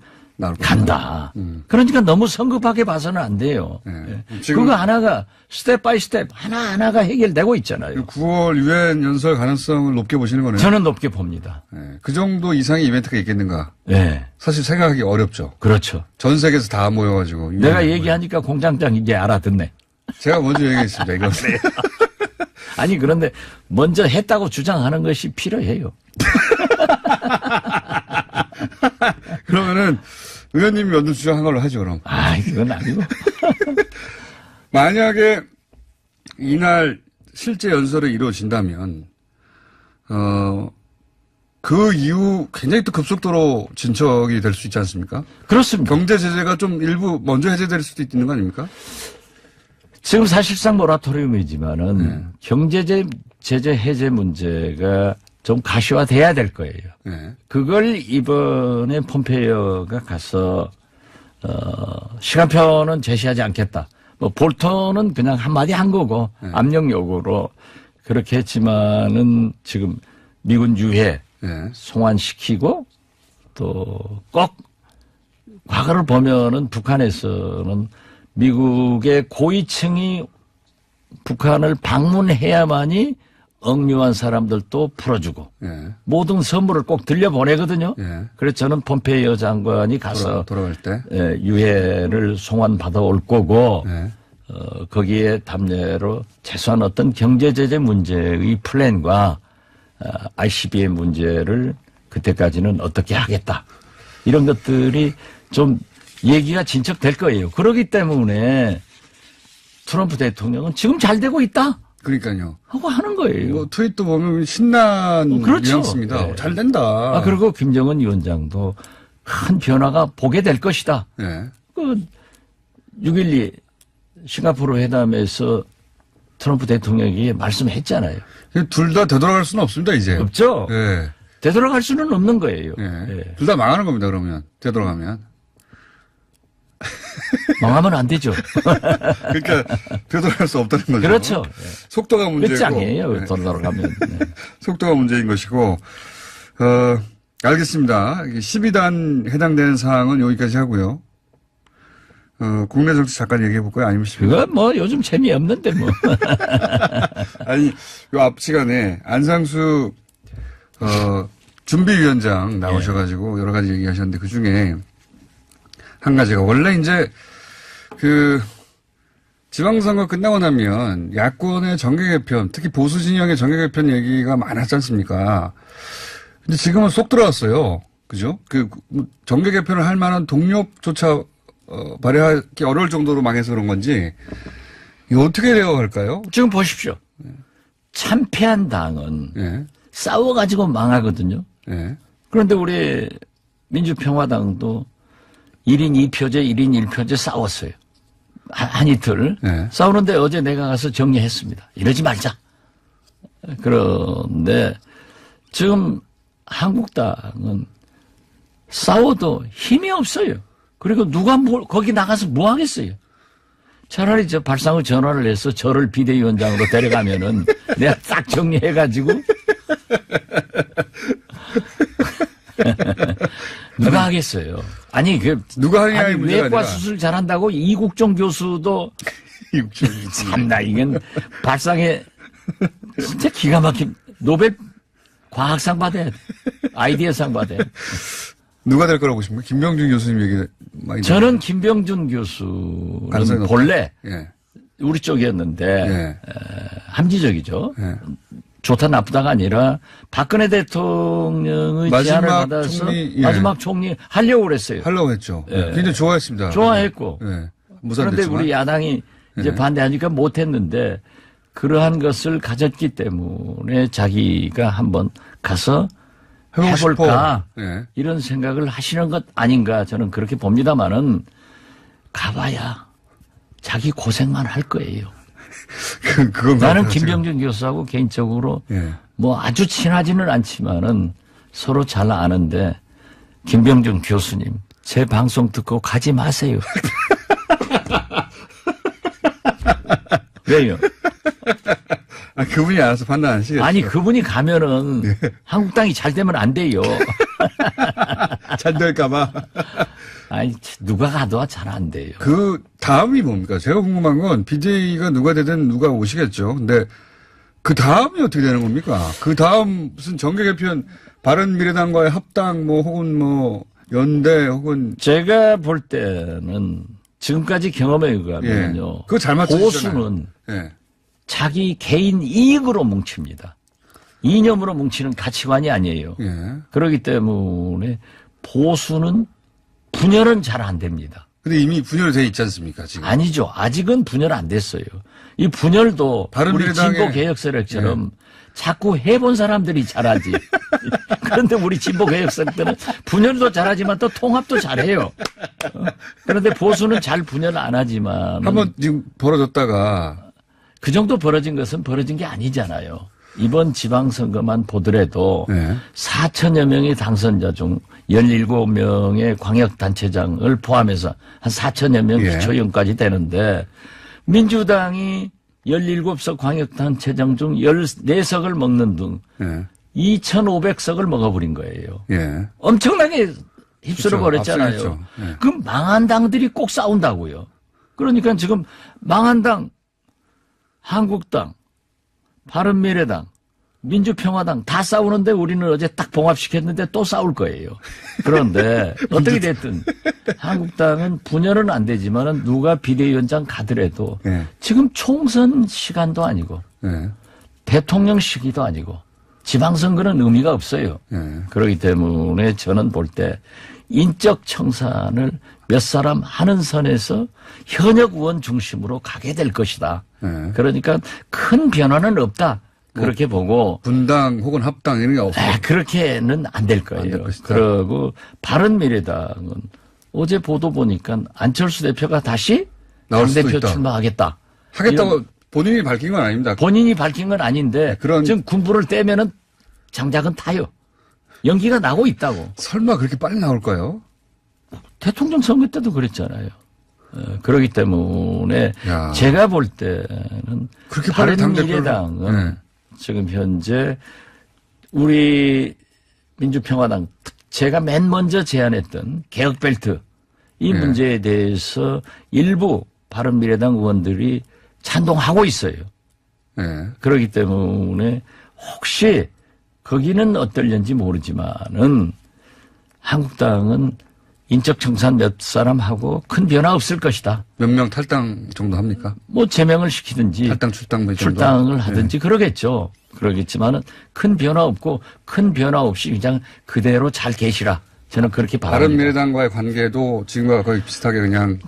간다. 그러니까 너무 성급하게 봐서는 안 돼요. 네. 그거 하나가 스텝 바이 스텝 하나하나가 해결되고 있잖아요. 9월 유엔 연설 가능성을 높게 보시는 거네요. 저는 높게 봅니다. 네. 그 정도 이상의 이벤트가 있겠는가? 네. 사실 생각하기 어렵죠. 그렇죠. 전 세계에서 다 모여가지고. 내가 얘기하니까 공장장 이제 알아듣네. 제가 먼저 얘기했습니다. 이거. 네. 아니 그런데 먼저 했다고 주장하는 것이 필요해요. 그러면은 의원님이 먼저 주장한 걸로 하죠, 그럼. 그건 아니고. 만약에 이날 실제 연설이 이루어진다면, 그 이후 굉장히 또 급속도로 진척이 될 수 있지 않습니까? 그렇습니다. 경제 제재가 좀 일부 먼저 해제될 수도 있는 거 아닙니까? 지금 사실상 모라토리움이지만은 경제 제재 해제 문제가 좀 가시화돼야 될 거예요. 네. 그걸 이번에 폼페이오가 가서 시간표는 제시하지 않겠다. 뭐 볼턴은 그냥 한마디 한 거고 압력 요구로 그렇게 했지만은 지금 미군 유해 송환시키고 또 꼭 과거를 보면은 북한에서는 미국의 고위층이 북한을 방문해야만이 억류한 사람들도 풀어주고 모든 선물을 꼭 들려보내거든요. 그래서 저는 폼페이오 장관이 가서 돌아갈 때 유해를 송환받아 올 거고 거기에 답례로 최소한 어떤 경제제재 문제의 플랜과 ICBM 문제를 그때까지는 어떻게 하겠다. 이런 것들이 좀 얘기가 진척될 거예요. 그렇기 때문에 트럼프 대통령은 지금 잘 되고 있다. 그러니까요. 하고 하는 거예요. 뭐 트윗도 보면 신난 그렇죠. 뉘앙스입니다. 네. 잘 된다. 그리고 김정은 위원장도 큰 변화가 보게 될 것이다. 네. 그 6.12 싱가포르 회담에서 트럼프 대통령이 말씀했잖아요. 둘 다 되돌아갈 수는 없습니다, 이제. 없죠. 네. 되돌아갈 수는 없는 거예요. 네. 둘 다 망하는 겁니다, 그러면. 되돌아가면. 망하면 안 되죠. 그러니까 되돌아갈 수 없다는 거죠. 그렇죠. 속도가 문제고. 끝장이에요. 돌아가면. 속도가 문제인 것이고. 알겠습니다. 12단 해당되는 사항은 여기까지 하고요. 국내 정치 잠깐 얘기해 볼까요? 아니면 그건 뭐 요즘 재미없는데 뭐. 아니, 요 앞 시간에 안상수 준비위원장 나오셔가지고 여러 가지 얘기하셨는데 그 중에 한 가지가 원래 이제 지방선거 끝나고 나면 야권의 정계 개편, 특히 보수 진영의 정계 개편 얘기가 많았지 않습니까? 근데 지금은 쏙 들어왔어요. 그죠? 정계 개편을 할 만한 동력조차 발휘하기 어려울 정도로 망해서 그런 건지 이거 어떻게 되어갈까요? 지금 보십시오. 참패한 당은 싸워가지고 망하거든요. 그런데 우리 민주평화당도 1인 2표제, 1인 1표제 싸웠어요. 한 이틀. 싸우는데 어제 내가 가서 정리했습니다. 이러지 말자. 그런데 지금 한국당은 싸워도 힘이 없어요. 그리고 누가 거기 나가서 뭐 하겠어요. 차라리 저 발상의 전화를 해서 저를 비대위원장으로 데려가면은 내가 딱 정리해가지고 누가 하겠어요. 아니 누가 하느냐의 아니 문제가 외과 아니라. 수술 잘한다고 이국종 교수도 참나 이건 발상에 진짜 기가 막힌 노벨 과학상 받아야 돼. 아이디어상 받아야 돼. 누가 될 거라고 보십니까? 김병준 교수님 얘기 많이 저는 김병준 교수는 본래 우리 쪽이었는데 합리적이죠. 좋다 나쁘다가 아니라 박근혜 대통령의 제안을 받아서 마지막 총리 하려고 그랬어요. 하려고 했죠. 굉장히 좋아했습니다. 좋아했고. 무산됐지만. 그런데 우리 야당이 이제 반대하니까 못했는데 그러한 것을 가졌기 때문에 자기가 한번 가서 해볼까 이런 생각을 하시는 것 아닌가 저는 그렇게 봅니다마는 가봐야 자기 고생만 할 거예요. 나는 김병준 교수하고 개인적으로 뭐 아주 친하지는 않지만은 서로 잘 아는데 김병준 교수님 제 방송 듣고 가지 마세요. 왜요? 아, 그분이 알아서 판단하시겠죠. 아니 그분이 가면은 한국당이 잘 되면 안 돼요. 잘 될까봐. 아니 누가 가도 잘 안 돼요. 그 다음이 뭡니까? 제가 궁금한 건 BJ가 누가 되든 누가 오시겠죠. 근데 그 다음이 어떻게 되는 겁니까? 그 다음 무슨 정계 개편 바른미래당과의 합당 뭐 혹은 뭐 연대 혹은 제가 볼 때는 지금까지 경험에 의하면요. 그거 잘 맞추시잖아요. 보수는 예. 자기 개인 이익으로 뭉칩니다. 이념으로 뭉치는 가치관이 아니에요. 예. 그렇기 때문에 보수는 분열은 잘 안 됩니다. 근데 이미 분열이 돼 있지 않습니까, 지금? 아니죠. 아직은 분열 안 됐어요. 이 분열도 우리 바른미래당의 진보 개혁 세력처럼 자꾸 해본 사람들이 잘하지. 그런데 우리 진보 개혁 세력들은 분열도 잘하지만 또 통합도 잘해요. 그런데 보수는 잘 분열 안 하지만 한번 지금 벌어졌다가 그 정도 벌어진 것은 벌어진 게 아니잖아요. 이번 지방선거만 보더라도 네. 4천여 명의 당선자 중 17명의 광역단체장을 포함해서 한 4천여 명 예. 기초의원까지 되는데 민주당이 17석 광역단체장 중 14석을 먹는 등 예. 2,500석을 먹어버린 거예요. 예. 엄청나게 휩쓸어 버렸잖아요. 압승했죠. 예. 그 망한 당들이 꼭 싸운다고요. 그러니까 지금 망한 당, 한국당, 바른미래당, 민주평화당 다 싸우는데 우리는 어제 딱 봉합시켰는데 또 싸울 거예요. 그런데 어떻게 됐든 한국당은 분열은 안 되지만은 누가 비대위원장 가더라도 예. 지금 총선 시간도 아니고 예. 대통령 시기도 아니고 지방선거는 의미가 없어요. 예. 그렇기 때문에 저는 볼 때 인적 청산을 몇 사람 하는 선에서 현역 의원 중심으로 가게 될 것이다. 예. 그러니까 큰 변화는 없다. 그렇게 보고 분당 혹은 합당 이런 게 없어요. 그렇게는 안 될 안될 거예요. 것이다. 그리고 바른미래당은 어제 보도 보니까 안철수 대표가 다시 나올 수도 당대표 있다. 출마하겠다. 하겠다고 이런 본인이 밝힌 건 아닙니다. 본인이 밝힌 건 아닌데 그런- 지금 군부를 떼면은 장작은 타요. 연기가 나고 있다고. 설마 그렇게 빨리 나올까요? 대통령 선거 때도 그랬잖아요. 그렇기 때문에 야. 제가 볼 때는 그렇게 빨리 바른미래당은 네. 지금 현재 우리 민주평화당 제가 맨 먼저 제안했던 개혁벨트 이 네. 문제에 대해서 일부 바른미래당 의원들이 찬동하고 있어요. 예. 그렇기 때문에 혹시 거기는 어떨는지 모르지만은 한국당은 인적 청산 몇 사람 하고 큰 변화 없을 것이다. 몇 명 탈당 정도 합니까? 뭐 제명을 시키든지 탈당 출당 몇 정도? 출당을 예. 하든지 그러겠죠. 그러겠지만은 큰 변화 없고 큰 변화 없이 그냥 그대로 잘 계시라. 저는 그렇게 바랍니다. 바른미래당과의 관계도 지금과 거의 비슷하게 그냥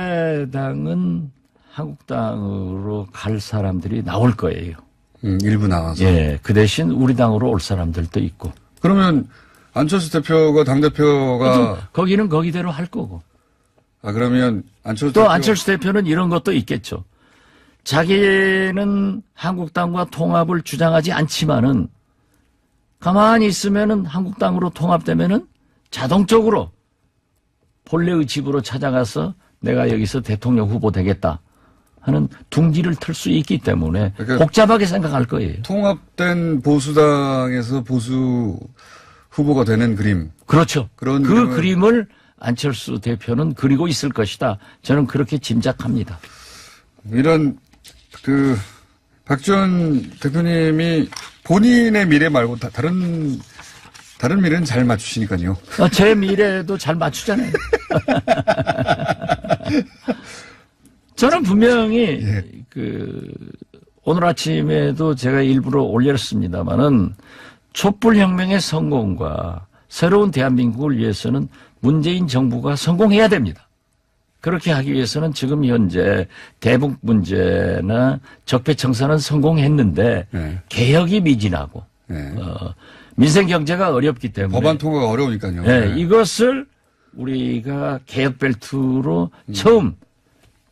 바른미래당은 한국당으로 갈 사람들이 나올 거예요. 일부 나와서. 예, 그 대신 우리 당으로 올 사람들도 있고. 그러면 안철수 대표가 당대표가 거기는 거기대로 할 거고. 그러면 안철수 또 대표 안철수 대표는 이런 것도 있겠죠. 자기는 한국당과 통합을 주장하지 않지만은 가만히 있으면은 한국당으로 통합되면은 자동적으로 본래의 집으로 찾아가서 내가 여기서 대통령 후보 되겠다 하는 둥지를 틀 수 있기 때문에 그러니까 복잡하게 생각할 거예요. 통합된 보수당에서 보수 후보가 되는 그림. 그렇죠. 그런 그 그림을- 그림을 안철수 대표는 그리고 있을 것이다. 저는 그렇게 짐작합니다. 이런 박지원 대표님이 본인의 미래 말고 다른 미래는 잘 맞추시니까요. 제 미래도 잘 맞추잖아요. 저는 분명히 오늘 아침에도 제가 일부러 올렸습니다마는 촛불혁명의 성공과 새로운 대한민국을 위해서는 문재인 정부가 성공해야 됩니다. 그렇게 하기 위해서는 지금 현재 대북 문제나 적폐청산은 성공했는데 네. 개혁이 미진하고 네. 민생 경제가 어렵기 때문에 법안 통과가 어려우니까요. 네, 네. 이것을 우리가 개혁벨트로 처음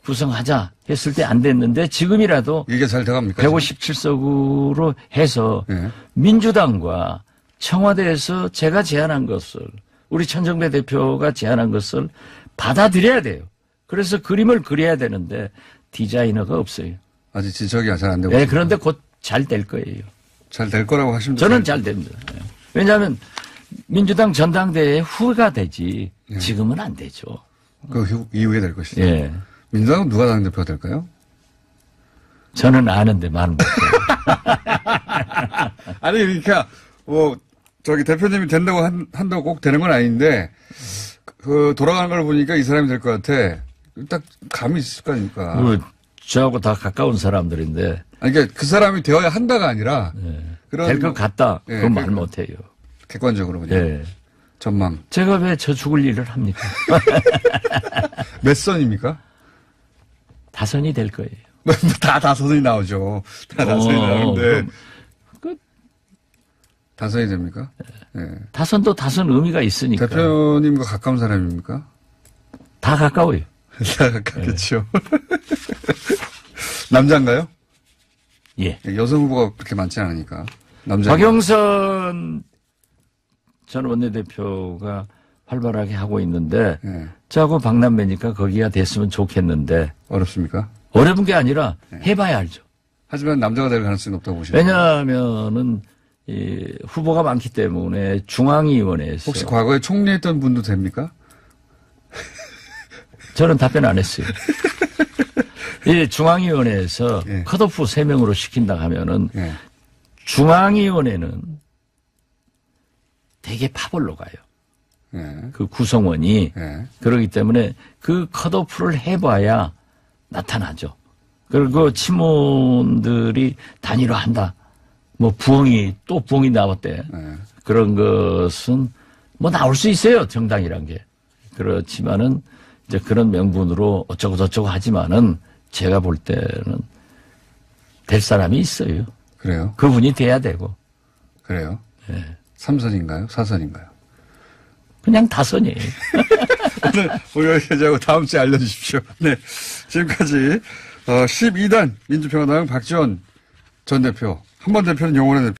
구성하자 했을 때 안 됐는데 지금이라도 이게 잘 돼갑니까? 157석으로 해서 네. 민주당과 청와대에서 제가 제안한 것을 우리 천정배 대표가 제안한 것을 받아들여야 돼요. 그래서 그림을 그려야 되는데 디자이너가 없어요. 아직 지적이 잘 안 되고. 네, 있습니다. 그런데 곧 잘 될 거예요. 잘 될 거라고 하시면 저는 잘 됩니다. 예. 왜냐하면 민주당 전당대회 후가 되지 지금은 안 되죠. 그 이후에 될 것이죠. 예. 민주당은 누가 당대표가 될까요? 저는 아는데 말은 못해요. 아니, 그러니까, 대표님이 된다고 한다고 꼭 되는 건 아닌데, 돌아가는 걸 보니까 이 사람이 될 것 같아. 딱 감이 있을 거 아닙니까? 저하고 다 가까운 사람들인데. 아니, 그러니까 그 사람이 되어야 한다가 아니라, 될 것 같다. 예, 그건 말 못해요. 객관적으로 그냥. 예. 전망. 제가 왜 저 죽을 일을 합니까? 몇 선입니까? 다선이 될 거예요. 다 다선이 나오죠. 다 다선이 나오는데. 다선이 됩니까? 네. 다선도 다선 의미가 있으니까. 대표님과 가까운 사람입니까? 다 가까워요. 다 가깝겠죠. 남자인가요? 예. 여성 후보가 그렇게 많지 않으니까. 남자. 박영선 전 원내대표가 활발하게 하고 있는데, 네. 저하고 박남매니까 거기가 됐으면 좋겠는데. 어렵습니까? 어려운 게 아니라 해봐야 알죠. 하지만 남자가 될 가능성이 높다고 보시나요? 왜냐하면은 이 후보가 많기 때문에 중앙위원회에서 혹시 과거에 총리했던 분도 됩니까? 저는 답변 안 했어요. 이 중앙위원회에서 예. 컷오프 3명으로 시킨다 하면은 예. 중앙위원회는 되게 파벌로 가요. 예. 그 구성원이. 예. 그렇기 때문에 그 컷오프를 해봐야 나타나죠. 그리고 친문들이 단일화한다. 뭐 부엉이 나왔대. 예. 그런 것은 뭐 나올 수 있어요. 정당이란 게. 그렇지만은 이제 그런 명분으로 어쩌고 저쩌고 하지만은 제가 볼 때는 될 사람이 있어요. 그래요? 그분이 돼야 되고. 그래요? 예. 3선인가요? 4선인가요? 그냥 다선이에요. 오늘 여기까지하고 다음 주에 알려주십시오. 네. 지금까지 12단 민주평화당 박지원 전 대표, 한 번 대표는 영원한 대표.